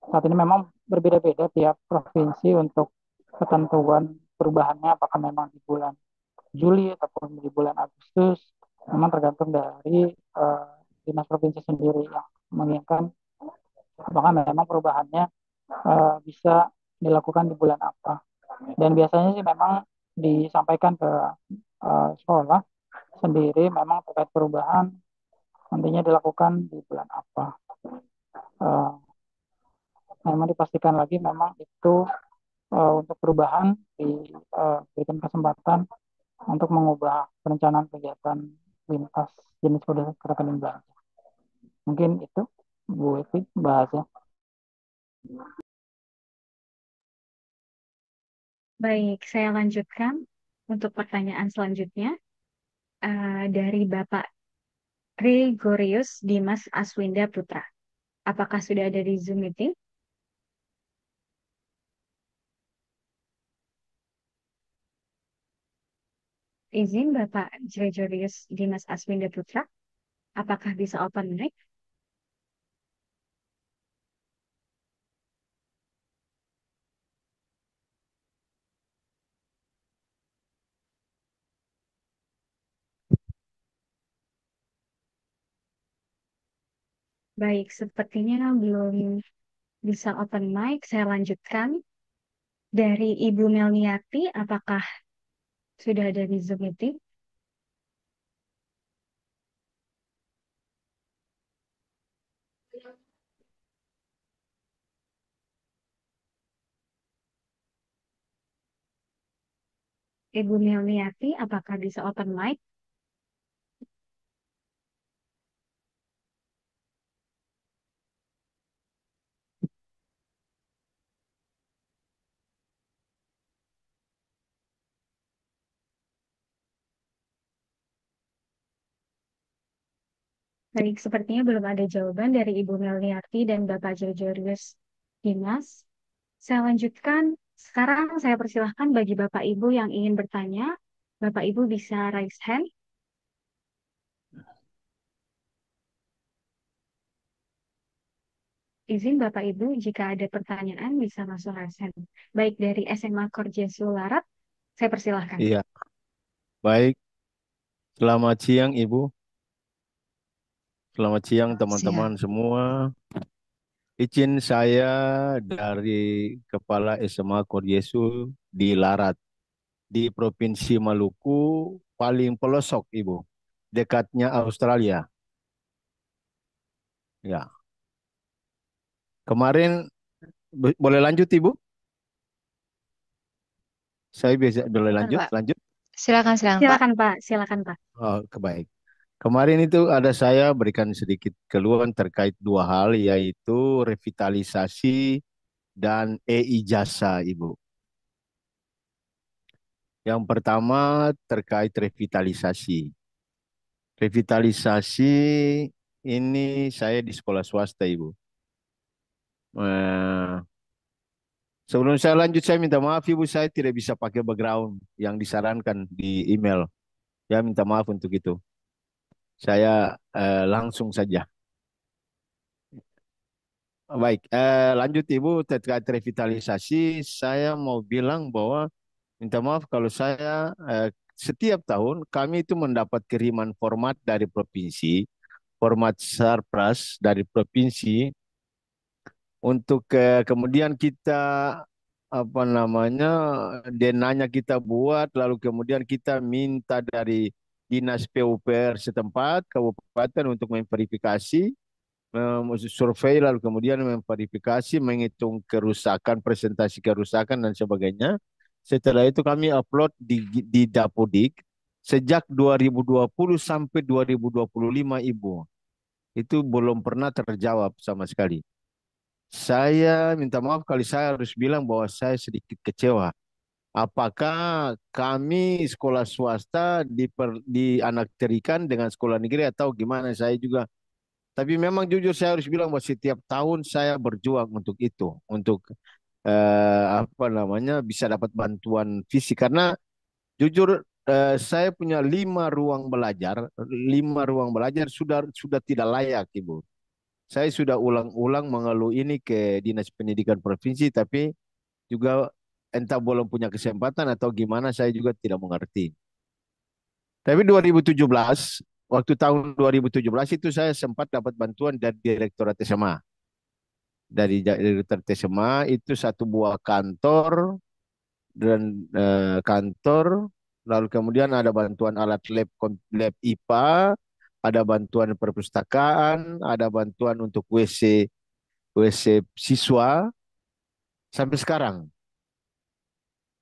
Speaker 6: saat ini memang berbeda-beda tiap provinsi untuk ketentuan perubahannya, apakah memang di bulan Juli ataupun di bulan Agustus. Memang tergantung dari dinas provinsi sendiri yang menginginkan apakah memang perubahannya bisa dilakukan di bulan apa. Dan biasanya sih memang disampaikan ke sekolah sendiri memang terkait perubahan nantinya dilakukan di bulan apa. Uh, Memang dipastikan lagi memang itu untuk perubahan diberikan kesempatan untuk mengubah perencanaan kegiatan lintas jenis kode rekening belanja. Mungkin itu Bu Evi bahasnya.
Speaker 1: Baik, saya lanjutkan untuk pertanyaan selanjutnya dari Bapak Gregorius Dimas Aswinda Putra. Apakah sudah ada di Zoom meeting? Izin Bapak Gregorius Dimas Aswinda Putra, apakah bisa open mic? Baik, sepertinya belum bisa open mic. Saya lanjutkan. Dari Ibu Melniati, apakah sudah ada di Zoom meeting? Ibu Melniati, apakah bisa open mic? Baik, sepertinya belum ada jawaban dari Ibu Melniati dan Bapak Gregorius Dimas. Saya lanjutkan. Sekarang saya persilahkan bagi Bapak Ibu yang ingin bertanya. Bapak Ibu bisa raise hand. Izin Bapak Ibu, jika ada pertanyaan bisa langsung raise hand. Baik, dari SMA Korjesu Larat, saya persilahkan.
Speaker 9: Iya, baik. Selamat siang, Ibu. Selamat siang,
Speaker 5: Siang.
Speaker 9: teman-teman semua. Izin saya dari Kepala SMA Koryesu di Larat, di Provinsi Maluku, paling pelosok, Ibu. Dekatnya Australia. Ya. Kemarin, boleh lanjut, Ibu? Saya bisa, boleh
Speaker 5: Silakan,
Speaker 9: lanjut?
Speaker 5: Pak.
Speaker 9: Lanjut?
Speaker 5: Silakan, Pak.
Speaker 1: Silakan Pak, silakan Pak.
Speaker 9: Oh, kebaik. Kemarin itu ada saya berikan sedikit keluhan terkait dua hal, yaitu revitalisasi dan e-ijazah, Ibu. Yang pertama terkait revitalisasi. Revitalisasi ini saya di sekolah swasta, Ibu. Eh, Sebelum saya lanjut, saya minta maaf, Ibu, saya tidak bisa pakai background yang disarankan di email. Ya, minta maaf untuk itu. Saya langsung saja. Baik, lanjut Ibu terkait revitalisasi, saya mau bilang bahwa minta maaf kalau saya setiap tahun kami itu mendapat kiriman format dari provinsi, format Sarpras dari provinsi untuk kemudian kita apa namanya denanya kita buat, lalu kemudian kita minta dari dinas PUPR setempat kabupaten untuk memverifikasi, survei, lalu kemudian memverifikasi, menghitung kerusakan, presentasi kerusakan dan sebagainya. Setelah itu kami upload di Dapodik sejak 2020 sampai 2025, Ibu. Itu belum pernah terjawab sama sekali. Saya minta maaf kali saya harus bilang bahwa saya sedikit kecewa. Apakah kami sekolah swasta dianakterikan dengan sekolah negeri atau gimana, saya juga. Tapi memang jujur saya harus bilang bahwa setiap tahun saya berjuang untuk itu, untuk apa namanya bisa dapat bantuan fisik karena jujur saya punya 5 ruang belajar, 5 ruang belajar sudah tidak layak, Ibu. Saya sudah ulang-ulang mengeluh ini ke Dinas Pendidikan Provinsi, tapi juga entah belum punya kesempatan atau gimana, saya juga tidak mengerti. Tapi 2017, waktu tahun 2017 itu saya sempat dapat bantuan dari Direktorat SMA. Dari Direktorat SMA itu satu buah kantor dan kantor, lalu kemudian ada bantuan alat lab IPA, ada bantuan perpustakaan, ada bantuan untuk WC siswa sampai sekarang.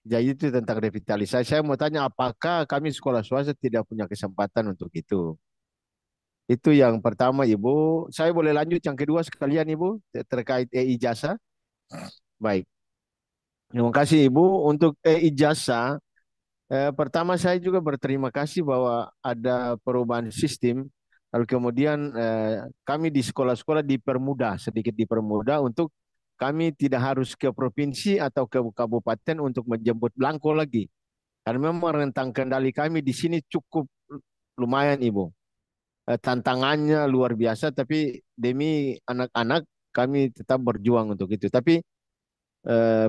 Speaker 9: Jadi itu tentang revitalisasi. Saya mau tanya apakah kami sekolah swasta tidak punya kesempatan untuk itu? Itu yang pertama, Ibu. Saya boleh lanjut yang kedua sekalian, Ibu, terkait e-ijazah. Baik. Terima kasih, Ibu. Untuk e-ijazah, pertama saya juga berterima kasih bahwa ada perubahan sistem. Lalu kemudian kami di sekolah-sekolah dipermudah, sedikit dipermudah untuk kami tidak harus ke provinsi atau ke kabupaten untuk menjemput belangko lagi. Karena memang rentang kendali kami di sini cukup lumayan, Ibu. Tantangannya luar biasa, tapi demi anak-anak kami tetap berjuang untuk itu. Tapi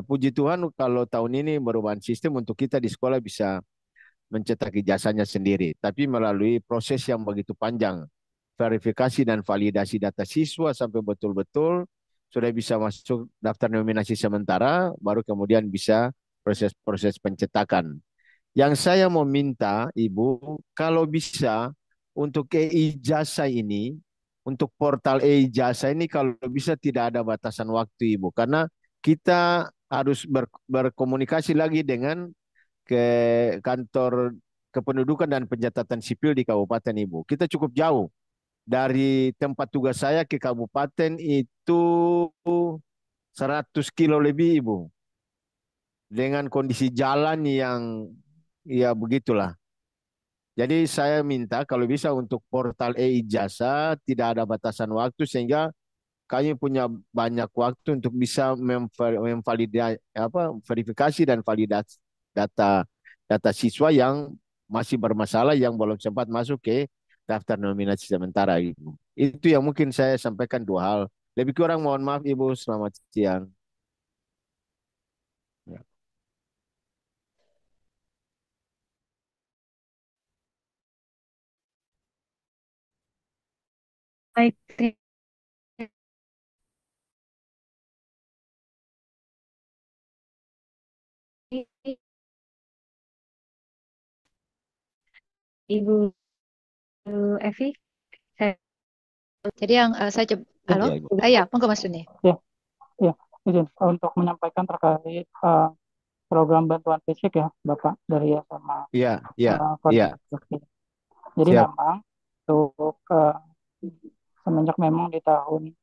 Speaker 9: puji Tuhan kalau tahun ini perubahan sistem untuk kita di sekolah bisa mencetak ijazahnya sendiri, tapi melalui proses yang begitu panjang, verifikasi dan validasi data siswa sampai betul-betul sudah bisa masuk daftar nominasi sementara, baru kemudian bisa proses-proses pencetakan. Yang saya mau minta, Ibu, kalau bisa untuk e-ijazah ini, untuk portal e-ijazah ini kalau bisa tidak ada batasan waktu, Ibu, karena kita harus berkomunikasi lagi dengan ke kantor kependudukan dan pencatatan sipil di kabupaten, Ibu. Kita cukup jauh dari tempat tugas saya ke kabupaten itu 100 kilo lebih, Ibu. Dengan kondisi jalan yang ya begitulah. Jadi saya minta kalau bisa untuk portal e-ijazah tidak ada batasan waktu sehingga kami punya banyak waktu untuk bisa verifikasi dan validasi data data siswa yang masih bermasalah yang belum sempat masuk ke daftar nominasi sementara, Ibu. Itu yang mungkin saya sampaikan dua hal. Lebih kurang mohon maaf, Ibu. Selamat siang. Ya.
Speaker 1: Baik, terima kasih Ibu Evi. Saya
Speaker 5: Jadi yang saya coba,
Speaker 6: Ya,
Speaker 5: halo,
Speaker 9: Ya, Ibu.
Speaker 5: ya, monggo Mas Duni.
Speaker 6: ya, ya, izin untuk menyampaikan terkait program bantuan fisik ya, Bapak dari SMA
Speaker 9: Iya, iya, iya.
Speaker 6: Koordinasi. Jadi
Speaker 9: Siap.
Speaker 6: memang untuk semenjak memang di tahun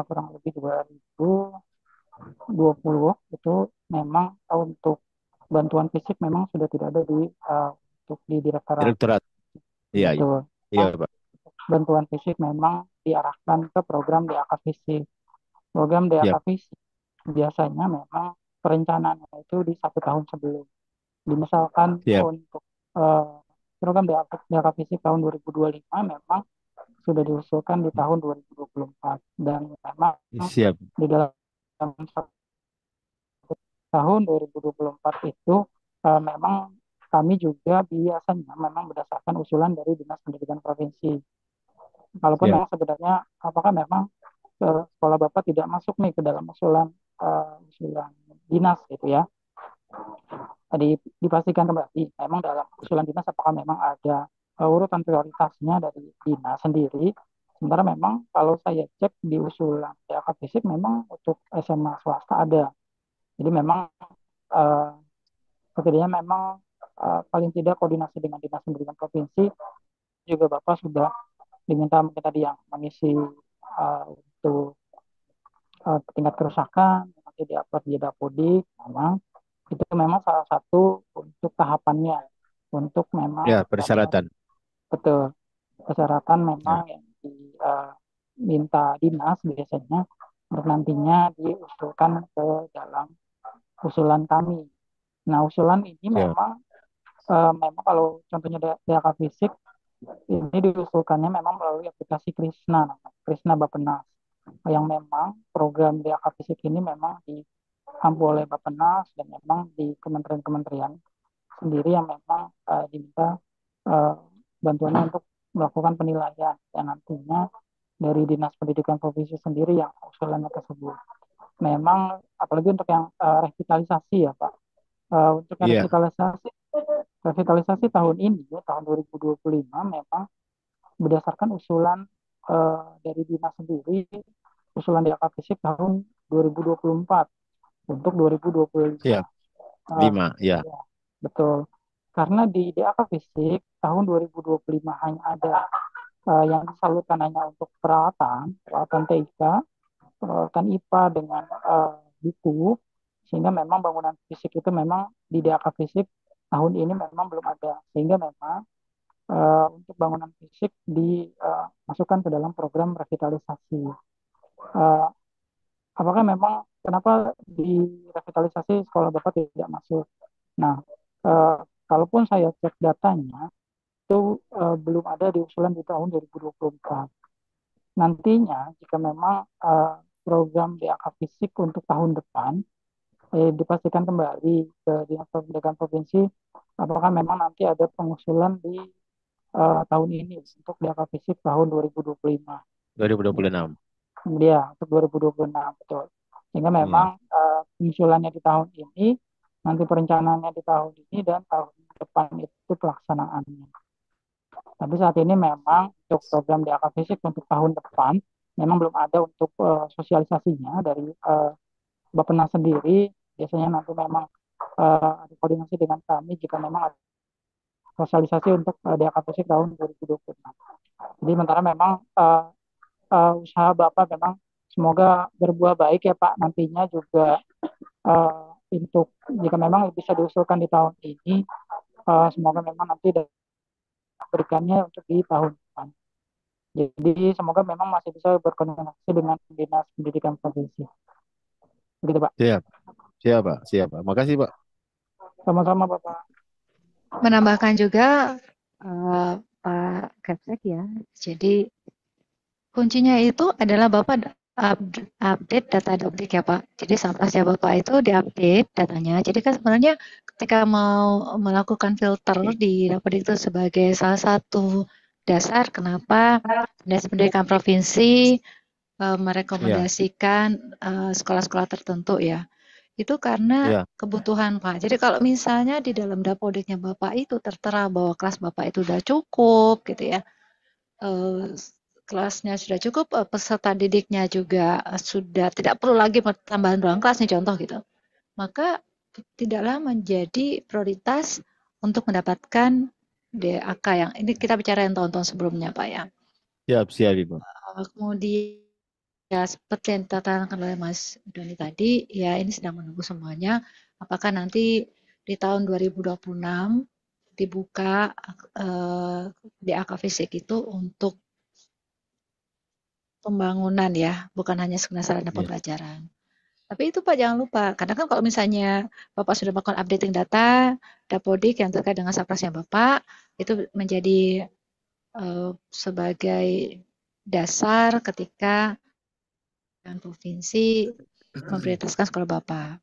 Speaker 6: kurang lebih 2020 itu memang untuk bantuan fisik memang sudah tidak ada untuk di direktorat.
Speaker 9: Direktorat. Iya, iya.
Speaker 6: Betul.
Speaker 9: Iya, Pak.
Speaker 6: Bantuan fisik memang diarahkan ke program DAK fisik. Program DAK
Speaker 9: Siap.
Speaker 6: fisik biasanya memang perencanaannya itu di 1 tahun sebelum. Misalkan
Speaker 9: Siap.
Speaker 6: untuk program DAK fisik tahun 2025 memang sudah diusulkan di tahun 2024 dan memang
Speaker 9: Siap.
Speaker 6: di dalam tahun 2024 itu memang kami juga biasanya memang berdasarkan usulan dari Dinas Pendidikan Provinsi. Walaupun
Speaker 9: Siap.
Speaker 6: memang sebenarnya apakah memang sekolah Bapak tidak masuk nih ke dalam usulan dinas gitu ya. Tadi dipastikan kembali, memang dalam usulan dinas apakah memang ada urutan prioritasnya dari dinas sendiri. Sementara memang kalau saya cek di usulan DAK fisik memang untuk SMA swasta ada. Jadi memang setidaknya memang paling tidak koordinasi dengan dinas pendidikan provinsi juga Bapak sudah diminta mungkin tadi yang mengisi untuk tingkat kerusakan nanti di upload di Dapodik memang itu memang salah satu untuk tahapannya untuk memang
Speaker 9: Ya, persyaratan.
Speaker 6: betul persyaratan memang
Speaker 9: Ya.
Speaker 6: yang diminta dinas biasanya untuk nantinya diusulkan ke dalam usulan kami. Nah usulan ini
Speaker 9: Siap.
Speaker 6: memang kalau contohnya DAK fisik ini diusulkannya memang melalui aplikasi Krisna Bappenas yang memang program DAK fisik ini memang diampu oleh Bappenas dan memang di kementerian-kementerian sendiri yang memang diminta bantuannya untuk melakukan penilaian yang nantinya dari Dinas Pendidikan Provinsi sendiri yang usulannya tersebut. Memang apalagi untuk yang revitalisasi ya Pak. Untuk yang
Speaker 9: Iya.
Speaker 6: revitalisasi tahun ini tahun 2025 memang berdasarkan usulan dari dinas sendiri, usulan DAK fisik tahun 2024 untuk 2025.
Speaker 9: Siap. 5, ya.
Speaker 6: Ya, betul. Karena di DAK fisik tahun 2025 hanya ada yang disalurkan hanya untuk peralatan TIK, peralatan IPA dengan buku, sehingga memang bangunan fisik itu memang di DAK fisik tahun ini memang belum ada, sehingga memang untuk bangunan fisik dimasukkan ke dalam program revitalisasi. Apakah memang kenapa di revitalisasi sekolah Bapak tidak masuk? Nah, eh, kalaupun saya cek datanya itu belum ada di usulan di tahun 2024. Nantinya jika memang program DAK fisik untuk tahun depan dipastikan kembali ke Dinas Pendidikan Provinsi, apakah memang nanti ada pengusulan di tahun ini untuk DAK fisik tahun 2025.
Speaker 9: 2026.
Speaker 6: Iya, untuk 2026 betul. Sehingga
Speaker 9: Iya.
Speaker 6: memang pengusulannya di tahun ini, nanti perencanaannya di tahun ini dan tahun depan itu pelaksanaannya. Tapi saat ini memang untuk program DAK fisik untuk tahun depan memang belum ada untuk sosialisasinya dari Bappenas sendiri. Biasanya nanti memang ada koordinasi dengan kami jika memang ada sosialisasi untuk DAK fisik tahun 2026. Jadi sementara memang usaha Bapak memang semoga berbuah baik ya Pak, nantinya juga untuk jika memang bisa diusulkan di tahun ini, semoga memang nanti berikannya untuk di tahun depan. Jadi semoga memang masih bisa berkoordinasi dengan Dinas Pendidikan Provinsi. Begitu Pak.
Speaker 9: Siap, siap Pak, siap Pak. Makasih Pak.
Speaker 6: Sama-sama Bapak.
Speaker 5: Menambahkan juga Pak Kepsek ya. Jadi kuncinya itu adalah Bapak update data Dapdik ya Pak. Jadi sampelnya Bapak itu diupdate datanya. Jadi kan sebenarnya ketika mau melakukan filter di Dapdik itu sebagai salah satu dasar kenapa Dinas Pendidikan Provinsi merekomendasikan sekolah-sekolah tertentu ya. Itu karena kebutuhan Pak. Jadi kalau misalnya di dalam Dapodiknya Bapak itu tertera bahwa kelas Bapak itu sudah cukup gitu ya. Kelasnya sudah cukup, peserta didiknya juga sudah tidak perlu lagi tambahan ruang kelas nih contoh gitu. Maka tidaklah menjadi prioritas untuk mendapatkan DAK yang ini kita bicara yang tahun-tahun sebelumnya Pak ya.
Speaker 9: Siap Ibu.
Speaker 5: Kemudian ya seperti yang dikatakan oleh Mas Doni tadi, ya ini sedang menunggu semuanya. Apakah nanti di tahun 2026 dibuka DAK fisik itu untuk pembangunan ya, bukan hanya sekedar sarana pembelajaran. Tapi itu Pak jangan lupa, karena kan kalau misalnya Bapak sudah melakukan updating data, Dapodik yang terkait dengan saprasnya Bapak, itu menjadi sebagai dasar ketika dan provinsi memprioritaskan sekolah Bapak.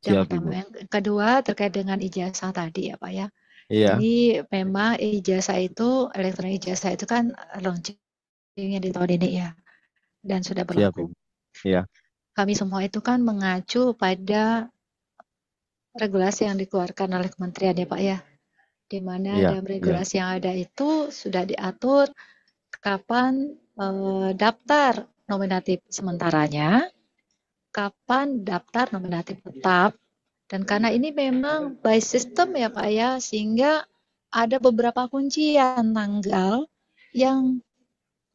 Speaker 5: Yang pertama. Yang kedua terkait dengan ijazah tadi ya Pak ya.
Speaker 9: Iya.
Speaker 5: Jadi memang ijazah itu, elektronik ijazah itu kan launchingnya di tahun ini ya. Dan sudah berlaku.
Speaker 9: Iya.
Speaker 5: Kami semua itu kan mengacu pada regulasi yang dikeluarkan oleh kementerian ya Pak ya. Di mana dalam regulasi yang ada itu sudah diatur kapan daftar nominatif sementaranya, kapan daftar nominatif tetap, dan karena ini memang by system ya Pak ya, sehingga ada beberapa kuncian tanggal yang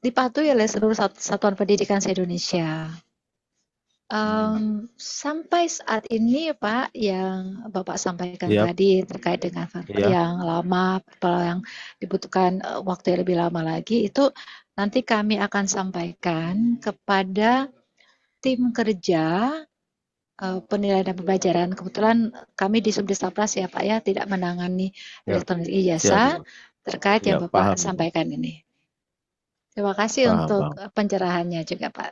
Speaker 5: dipatuhi oleh seluruh satuan pendidikan se-Indonesia. Sampai saat ini Pak yang Bapak sampaikan tadi terkait dengan yang lama, yang dibutuhkan waktu yang lebih lama lagi, itu nanti kami akan sampaikan kepada tim kerja penilaian dan pembelajaran. Kebetulan kami di Subdisapras ya Pak ya tidak menangani elektronik ijazah terkait yang Bapak sampaikan ini. Terima kasih untuk pencerahannya juga Pak.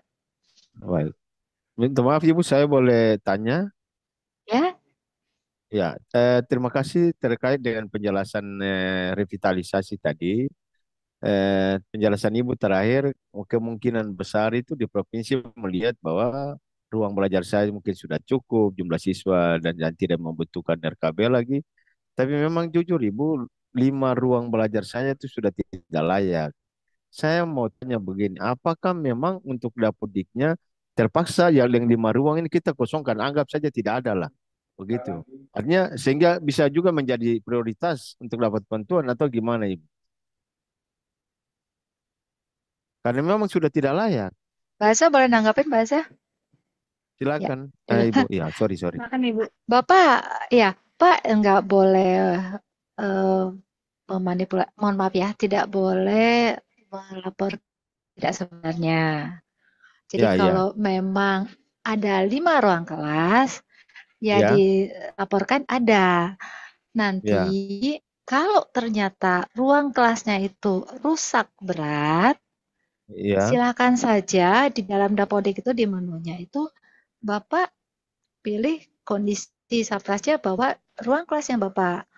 Speaker 9: Baik. Minta maaf Ibu, saya boleh tanya?
Speaker 5: Ya.
Speaker 9: Ya, terima kasih terkait dengan penjelasan revitalisasi tadi. Penjelasan Ibu terakhir, kemungkinan besar itu di provinsi melihat bahwa ruang belajar saya mungkin sudah cukup, jumlah siswa dan tidak membutuhkan RKB lagi. Tapi memang jujur Ibu, 5 ruang belajar saya itu sudah tidak layak. Saya mau tanya begini, apakah memang untuk Dapodiknya terpaksa yang 5 ruang ini kita kosongkan, anggap saja tidak ada lah. Begitu. Artinya sehingga bisa juga menjadi prioritas untuk dapat bantuan atau gimana Ibu? Karena memang sudah tidak layak.
Speaker 5: Bahasa boleh nanggapin Bahasa?
Speaker 9: Silakan. Ibu, ya sorry.
Speaker 1: Silakan Ibu.
Speaker 5: Bapak, ya Pak nggak boleh memanipulasi, mohon maaf ya, tidak boleh melapor tidak sebenarnya. Jadi kalau memang ada 5 ruang kelas, ya dilaporkan ada. Nanti
Speaker 9: Ya,
Speaker 5: kalau ternyata ruang kelasnya itu rusak berat,
Speaker 9: ya,
Speaker 5: silakan saja di dalam dapodik itu di menunya itu Bapak pilih kondisi saja bahwa ruang kelas yang Bapak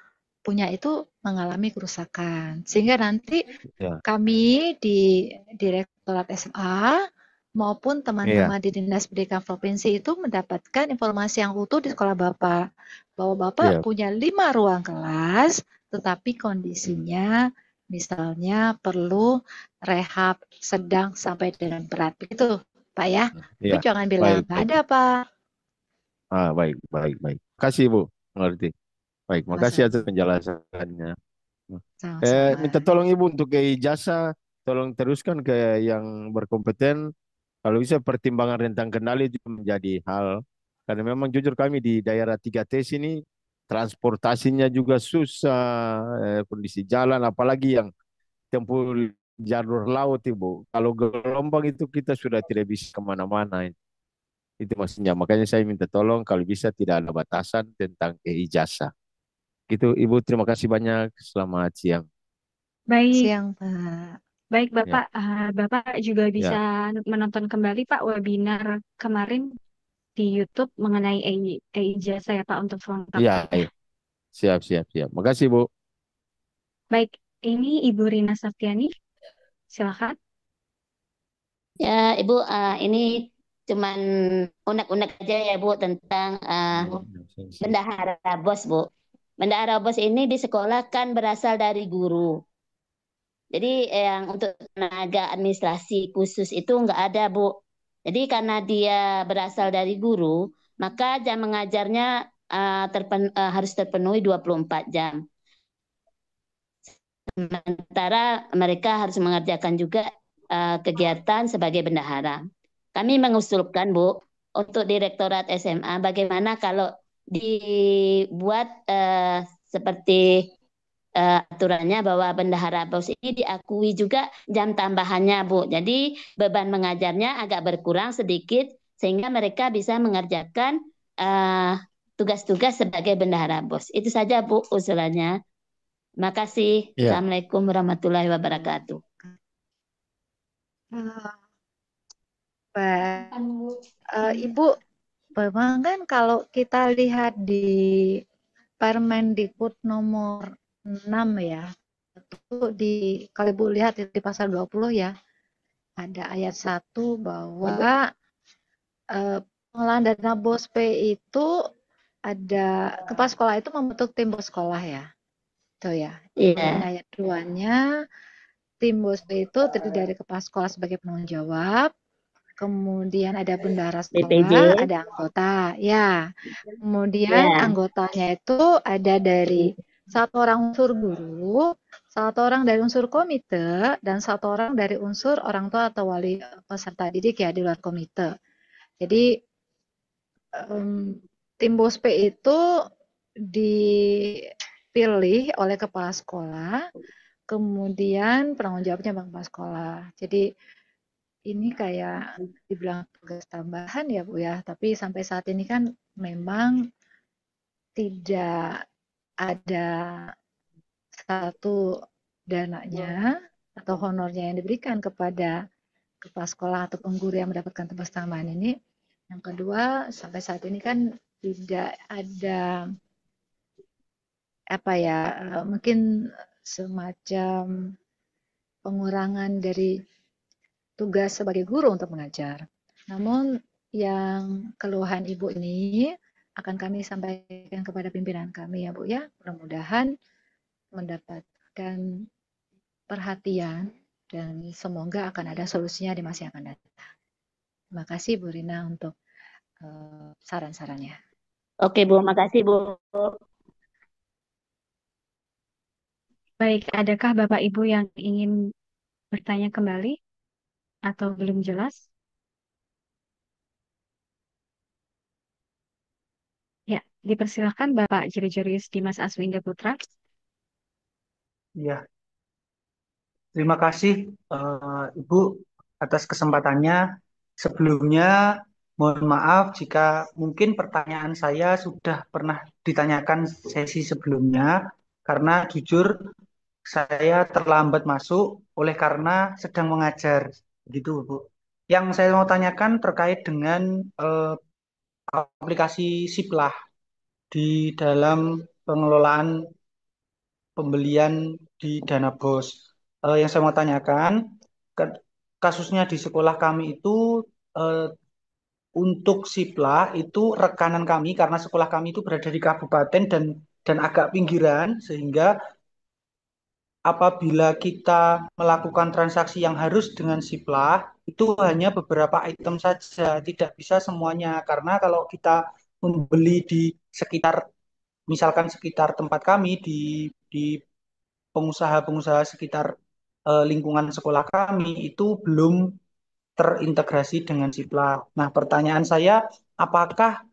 Speaker 5: punya itu mengalami kerusakan. Sehingga nanti
Speaker 9: ya,
Speaker 5: kami di Direktorat SMA maupun
Speaker 9: iya,
Speaker 5: teman-teman di Dinas Pendidikan Provinsi itu mendapatkan informasi yang utuh di sekolah Bapak. Bahwa Bapak
Speaker 9: iya.
Speaker 5: punya 5 ruang kelas, tetapi kondisinya misalnya perlu rehab sedang sampai dengan berat. Begitu, Pak ya. Tapi
Speaker 9: Iya,
Speaker 5: jangan bilang
Speaker 9: baik,
Speaker 5: nggak
Speaker 9: baik.
Speaker 5: ada, Pak.
Speaker 9: Baik, baik, baik. Kasih, Bu. Mengerti. Baik, makasih atas
Speaker 5: Sama-sama.
Speaker 9: penjelasannya. Minta
Speaker 5: Sama-sama.
Speaker 9: tolong Ibu untuk ke ijazah, tolong teruskan ke yang berkompeten. Kalau bisa pertimbangan rentang kendali itu menjadi hal. Karena memang jujur kami di daerah 3T sini, transportasinya juga susah, kondisi jalan, apalagi yang tempuh jalur laut Ibu. Kalau gelombang itu kita sudah tidak bisa kemana-mana. Itu maksudnya. Makanya saya minta tolong kalau bisa tidak ada batasan tentang ijazah. Gitu Ibu, terima kasih banyak. Selamat siang.
Speaker 1: Baik,
Speaker 5: Siang, Pak.
Speaker 1: baik
Speaker 9: Ya,
Speaker 1: Bapak. Bapak juga bisa
Speaker 9: ya,
Speaker 1: menonton kembali Pak webinar kemarin di YouTube mengenai ijazah ya Pak untuk
Speaker 9: iya,
Speaker 1: selengkapnya.
Speaker 9: iya. Siap, siap, siap. Makasih Bu.
Speaker 1: Baik, ini Ibu Rina Saftiani, silakan.
Speaker 7: Ya, Ibu, ini cuman unek-unek aja ya, Bu, tentang bendahara bos, Bu. Bendahara bos ini di sekolah kan berasal dari guru. Jadi yang untuk tenaga administrasi khusus itu nggak ada, Bu. Jadi karena dia berasal dari guru, maka jam mengajarnya harus terpenuhi 24 jam. Sementara mereka harus mengerjakan juga kegiatan sebagai bendahara. Kami mengusulkan, Bu, untuk Direktorat SMA, bagaimana kalau dibuat seperti aturannya bahwa bendahara bos ini diakui juga jam tambahannya, Bu. Jadi beban mengajarnya agak berkurang sedikit sehingga mereka bisa mengerjakan tugas-tugas sebagai bendahara bos. Itu saja, Bu, usulannya. Terima kasih.
Speaker 9: Ya,
Speaker 7: Assalamualaikum warahmatullahi wabarakatuh.
Speaker 5: Pak, Ibu, memang kan kalau kita lihat di Permendikbud nomor 6 ya, itu kalau Ibu lihat di pasal 20 ya, ada ayat 1 bahwa pengelolaan dana BOSP itu ada kepala sekolah itu membentuk tim bos sekolah ya. Tuh ya. Kemudian
Speaker 7: Iya,
Speaker 5: ayat 2-nya tim BOSP itu terdiri dari kepala sekolah sebagai penanggung jawab, kemudian ada bendahara
Speaker 7: BPJ.
Speaker 5: sekolah, ada anggota, ya. Kemudian
Speaker 7: Ya,
Speaker 5: anggotanya itu ada dari satu orang unsur guru, satu orang dari unsur komite, dan satu orang dari unsur orang tua atau wali peserta didik ya di luar komite. Jadi tim BOSP itu dipilih oleh kepala sekolah, kemudian penanggung jawabnya kepala sekolah. Jadi ini kayak dibilang tugas tambahan ya Bu ya, tapi sampai saat ini kan memang tidak ada satu dananya atau honornya yang diberikan kepada kepala sekolah atau guru yang mendapatkan tugas tambahan ini. Yang kedua, sampai saat ini kan tidak ada apa ya, mungkin semacam pengurangan dari tugas sebagai guru untuk mengajar. Namun yang keluhan Ibu ini akan kami sampaikan kepada pimpinan kami ya Bu ya. Mudah-mudahan mendapatkan perhatian dan semoga akan ada solusinya di masa yang akan datang. Terima kasih Bu Rina untuk saran-sarannya.
Speaker 7: oke Bu, makasih Bu.
Speaker 1: Baik, adakah Bapak Ibu yang ingin bertanya kembali atau belum jelas? Ya, dipersilakan Bapak Juri-Juris Dimas Aswinda Putra.
Speaker 10: Ya, terima kasih Ibu atas kesempatannya. Sebelumnya Mohon maaf jika mungkin pertanyaan saya sudah pernah ditanyakan sesi sebelumnya, karena jujur saya terlambat masuk oleh karena sedang mengajar, gitu Bu. Yang saya mau tanyakan terkait dengan aplikasi Siplah di dalam pengelolaan pembelian di Dana Bos. Yang saya mau tanyakan, ke- kasusnya di sekolah kami itu eh, untuk Siplah itu rekanan kami karena sekolah kami itu berada di kabupaten dan agak pinggiran sehingga apabila kita melakukan transaksi yang harus dengan Siplah itu hanya beberapa item saja, tidak bisa semuanya karena kalau kita membeli di sekitar misalkan sekitar tempat kami di pengusaha-pengusaha sekitar lingkungan sekolah kami itu belum terintegrasi dengan Siplah. Nah, pertanyaan saya, apakah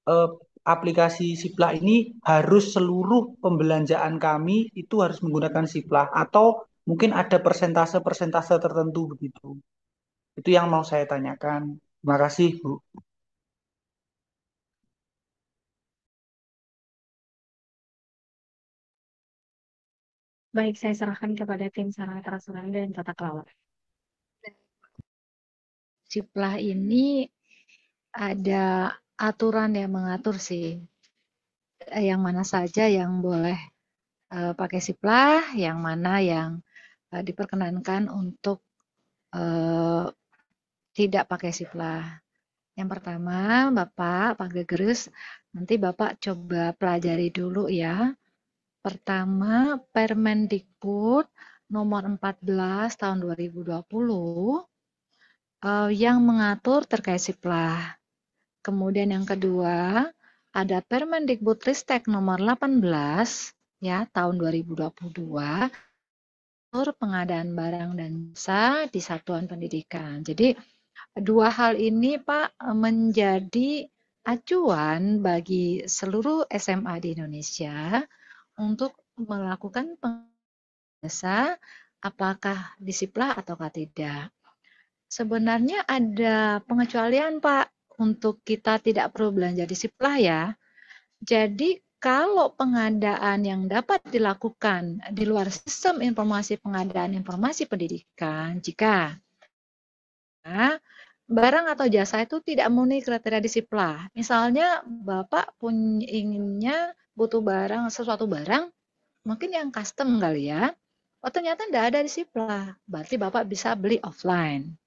Speaker 10: eh, aplikasi Siplah ini harus seluruh pembelanjaan kami itu harus menggunakan Siplah atau mungkin ada persentase-persentase tertentu begitu? Itu yang mau saya tanyakan. Terima kasih, Bu.
Speaker 1: Baik, saya serahkan kepada tim sarana prasarana dan tata kelola.
Speaker 5: Siplah ini ada aturan yang mengatur sih, yang mana saja yang boleh pakai Siplah, yang mana yang diperkenankan untuk tidak pakai Siplah. Yang pertama, Bapak, Pak Gegerus, nanti Bapak coba pelajari dulu ya. Pertama, Permendikbud nomor 14 tahun 2020 yang mengatur terkait Siplah. Kemudian yang kedua, ada Permendikbudristek nomor 18 ya tahun 2022 mengatur pengadaan barang dan jasa di satuan pendidikan. Jadi dua hal ini Pak menjadi acuan bagi seluruh SMA di Indonesia untuk melakukan jasa apakah di Siplah ataukah tidak. Sebenarnya ada pengecualian Pak untuk kita tidak perlu belanja di Siplah ya. Jadi kalau pengadaan yang dapat dilakukan di luar sistem informasi pengadaan informasi pendidikan, jika barang atau jasa itu tidak memenuhi kriteria di Siplah. Misalnya Bapak inginnya butuh barang, sesuatu barang, mungkin yang custom kali ya. Oh ternyata tidak ada di Siplah, berarti Bapak bisa beli offline.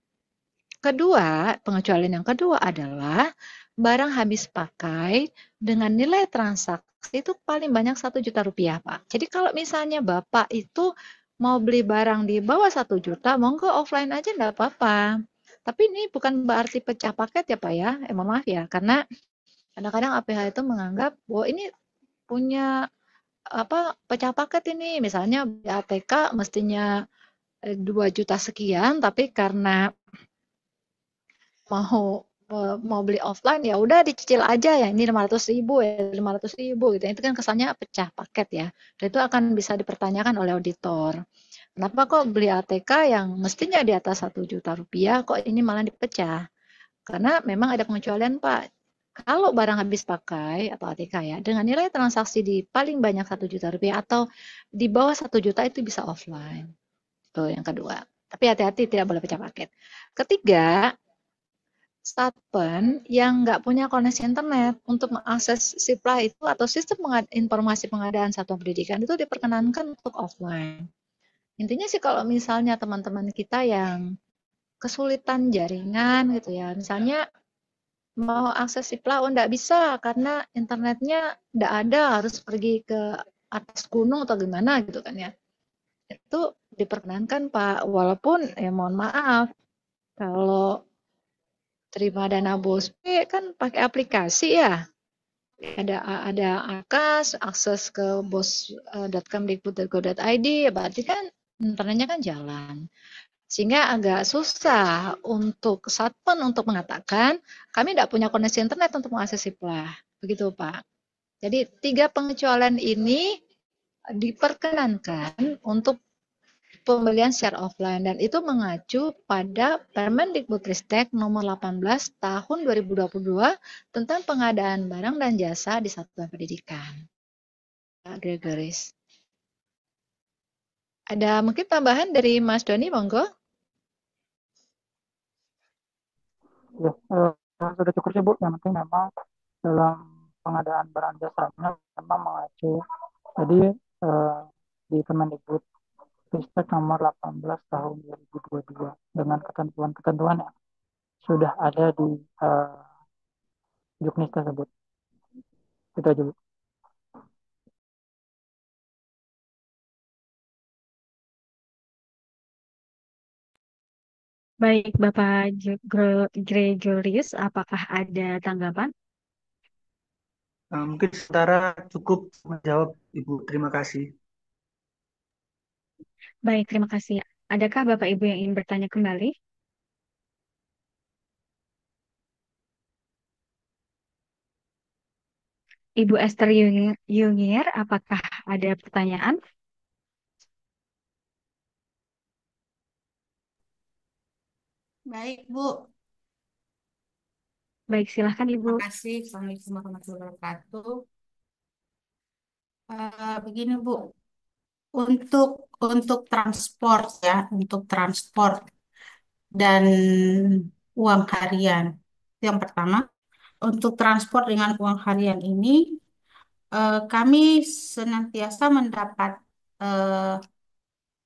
Speaker 5: Kedua, pengecualian yang kedua adalah barang habis pakai dengan nilai transaksi itu paling banyak 1 juta rupiah, Pak. Jadi kalau misalnya Bapak itu mau beli barang di bawah 1 juta, monggo offline aja enggak apa-apa. Tapi ini bukan berarti pecah paket ya, Pak ya. Mohon maaf ya, karena kadang-kadang APH itu menganggap bahwa ini punya pecah paket ini. Misalnya di ATK mestinya 2 juta sekian, tapi karena mau beli offline ya udah dicicil aja ya ini 500.000 ya 500.000 gitu. Itu kan kesannya pecah paket ya. Dan itu akan bisa dipertanyakan oleh auditor. Kenapa kok beli ATK yang mestinya di atas 1 juta rupiah kok ini malah dipecah? Karena memang ada pengecualian Pak. Kalau barang habis pakai atau ATK ya dengan nilai transaksi di paling banyak 1 juta rupiah atau di bawah 1 juta itu bisa offline. Itu yang kedua. Tapi hati-hati tidak boleh pecah paket. Ketiga, Satpen yang nggak punya koneksi internet untuk mengakses Siplah itu atau sistem informasi pengadaan satuan pendidikan itu diperkenankan untuk offline. Intinya sih kalau misalnya teman-teman kita yang kesulitan jaringan gitu ya, misalnya mau akses Siplah, nggak bisa karena internetnya nggak ada, harus pergi ke atas gunung atau gimana gitu kan ya. Itu diperkenankan Pak, walaupun ya mohon maaf, kalau terima dana BOSP kan pakai aplikasi ya. Ada akses ke bos.kemdikbud.go.id, berarti kan internetnya kan jalan. Sehingga agak susah untuk Satpen untuk mengatakan kami tidak punya koneksi internet untuk mengakses Siplah. Begitu Pak. Jadi 3 pengecualian ini diperkenankan untuk pembelian secara offline, dan itu mengacu pada Permendikbudristek nomor 18 tahun 2022 tentang pengadaan barang dan jasa di satuan pendidikan. Pak Gregoris. Ada mungkin tambahan dari Mas Doni, monggo.
Speaker 6: Ya, sudah cukup sih Bu. Yang penting memang dalam pengadaan barang jasanya memang mengacu. Jadi di Kemendikbud Ristek nomor 18 tahun 2022 dengan ketentuan-ketentuan yang sudah ada di Juknis tersebut. Itu aja Bu.
Speaker 1: Baik, Bapak Gregorius, apakah ada tanggapan?
Speaker 10: Mungkin sementara cukup menjawab, Ibu. Terima kasih.
Speaker 1: Baik, terima kasih. Adakah Bapak Ibu yang ingin bertanya kembali? Ibu Esther Yungier, apakah ada pertanyaan?
Speaker 11: Baik, Bu.
Speaker 1: Baik, silahkan Ibu.
Speaker 11: Terima kasih. Assalamualaikum warahmatullahi wabarakatuh. Begini, Bu. Untuk transport ya, untuk transport dan uang harian. Yang pertama, untuk transport dengan uang harian ini, kami senantiasa mendapat eh,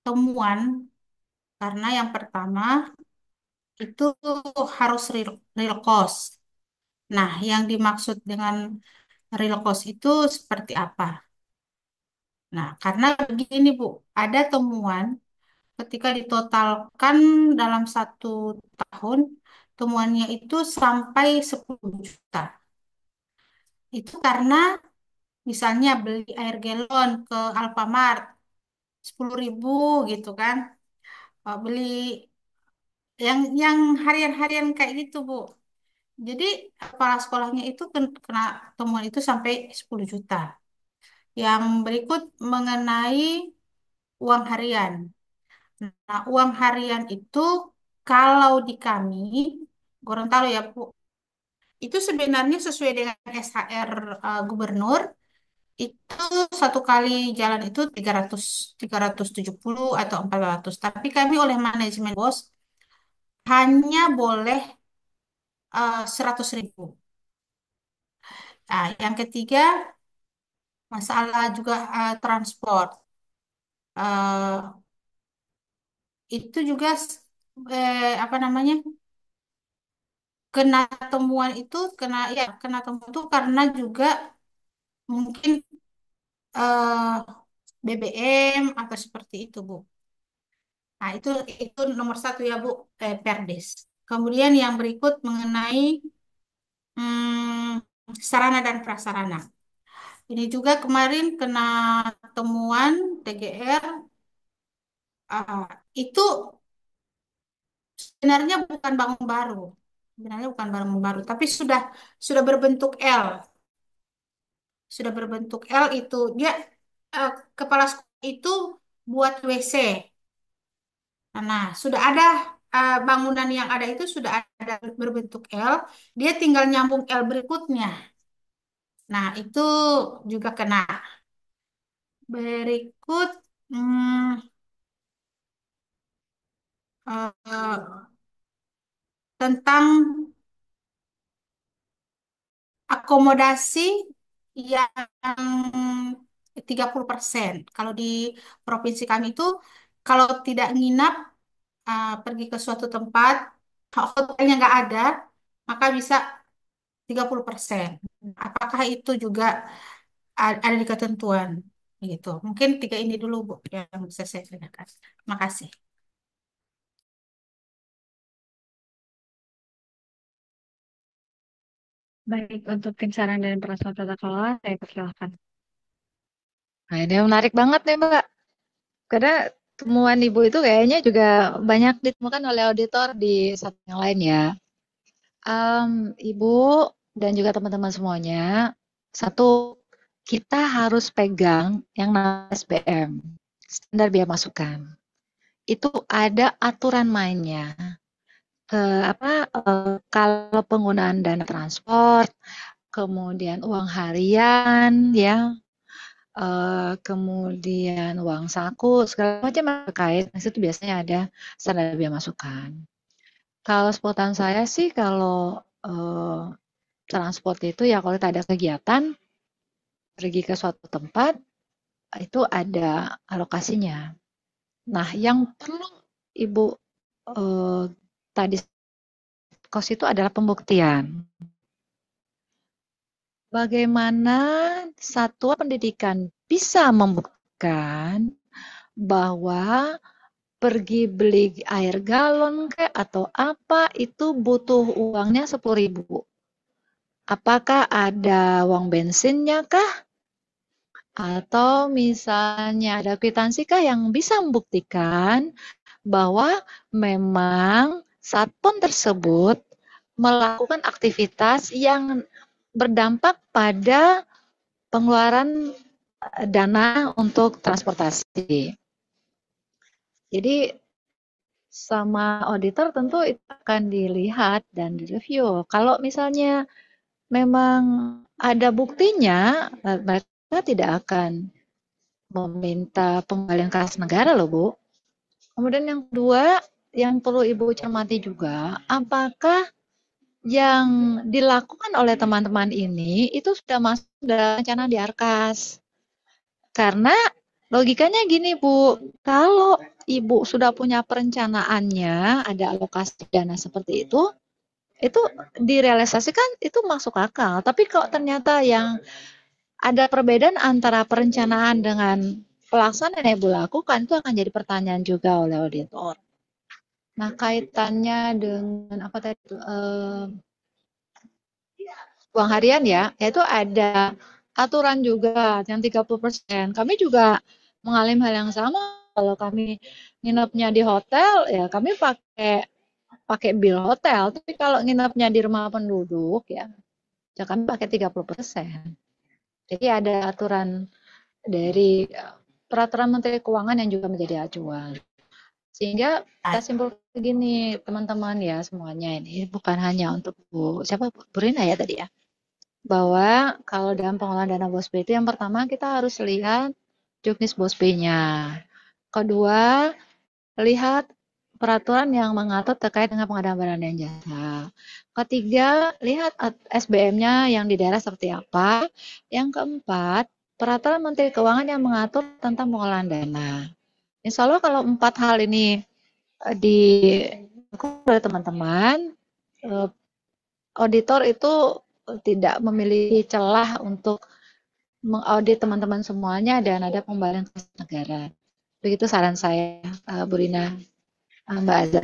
Speaker 11: temuan karena yang pertama itu harus real cost. Nah, yang dimaksud dengan real cost itu seperti apa? Nah, karena begini Bu, ada temuan ketika ditotalkan dalam 1 tahun, temuannya itu sampai 10 juta. Itu karena misalnya beli air galon ke Alfamart 10.000 gitu kan. Beli yang harian-harian kayak gitu Bu. Jadi kepala sekolahnya itu kena temuan itu sampai 10 juta. Yang berikut mengenai uang harian. Nah, uang harian itu kalau di kami, Gorontalo ya Bu, itu sebenarnya sesuai dengan SHR Gubernur, itu 1 kali jalan itu 300, 370 atau 400. Tapi kami oleh manajemen BOS hanya boleh 100.000. Nah, yang ketiga, masalah juga transport. Eh, itu juga apa namanya? Kena temuan itu kena temuan itu karena juga mungkin eh, BBM atau seperti itu Bu. Nah itu nomor 1 ya Bu, Perdes. Kemudian yang berikut mengenai sarana dan prasarana. Ini juga kemarin kena temuan TGR, itu sebenarnya bukan bangun baru, tapi sudah berbentuk L, itu dia kepala sekolah itu buat WC. Nah, sudah ada bangunan yang ada itu sudah ada berbentuk L, dia tinggal nyambung L berikutnya. Nah, itu juga kena. Berikut tentang akomodasi yang 30%. Kalau di provinsi kami itu, kalau tidak nginap, pergi ke suatu tempat, hotelnya nggak ada, maka bisa 30%. Apakah itu juga ada di ketentuan? Gitu. Mungkin 3 ini dulu, Bu, yang bisa saya tanyakan. Terima kasih.
Speaker 1: Baik, untuk tim saran dan perasaan tata kelola, saya persilahkan.
Speaker 5: Nah, ini menarik banget nih, Mbak. Karena temuan Ibu itu kayaknya juga banyak ditemukan oleh auditor di satu yang lain ya. Ibu dan juga teman-teman semuanya, satu, kita harus pegang yang namanya SBM, standar biaya masukan. itu ada aturan mainnya. Kalau penggunaan dana transport, kemudian uang harian, ya, kemudian uang saku, segala macam terkait, itu biasanya ada standar biaya masukan. Kalau sepotong saya sih, kalau transport itu ya kalau kita ada kegiatan, pergi ke suatu tempat, itu ada alokasinya. Nah, yang perlu Ibu tadi kos itu adalah pembuktian. Bagaimana satuan pendidikan bisa membuktikan bahwa pergi beli air galon atau apa itu butuh uangnya 10.000. Apakah ada uang bensinnya kah? Atau misalnya ada kwitansi kah yang bisa membuktikan bahwa memang satuan tersebut melakukan aktivitas yang berdampak pada pengeluaran dana untuk transportasi. Jadi sama auditor tentu itu akan dilihat dan direview. Kalau misalnya memang ada buktinya, mereka tidak akan meminta pengembalian kas negara loh, Bu. Kemudian yang kedua, yang perlu Ibu cermati juga, apakah yang dilakukan oleh teman-teman ini itu sudah masuk dalam rencana di Arkas. Karena logikanya gini, Bu, kalau Ibu sudah punya perencanaannya, ada alokasi dana seperti itu direalisasikan itu masuk akal. Tapi kalau ternyata yang ada perbedaan antara perencanaan dengan pelaksanaan yang Ibu lakukan, itu akan jadi pertanyaan juga oleh auditor. Nah, kaitannya dengan apa tadi itu? Uang harian ya, yaitu ada aturan juga yang 30%. Kami juga mengalami hal yang sama. Kalau kami nginepnya di hotel, ya kami pakai bill hotel. Tapi kalau nginepnya di rumah penduduk, ya kami pakai 30%. Jadi ada aturan dari peraturan Menteri Keuangan yang juga menjadi acuan. Sehingga kita simpulkan begini, teman-teman ya semuanya, ini bukan hanya untuk Bu Rina ya tadi ya. Bahwa kalau dalam pengelolaan dana BOSP itu yang pertama kita harus lihat juknis BOSP-nya. Kedua, lihat peraturan yang mengatur terkait dengan pengadaan barang dan jasa. Ketiga, lihat SBM-nya yang di daerah seperti apa. Yang keempat, peraturan Menteri Keuangan yang mengatur tentang pengelolaan dana. Insya Allah kalau 4 hal ini dilakukan oleh teman-teman, auditor itu tidak memiliki celah untuk mengaudit teman-teman semuanya dan ada pengembalian ke negara. Begitu saran saya, Bu Rina, Mbak Azza.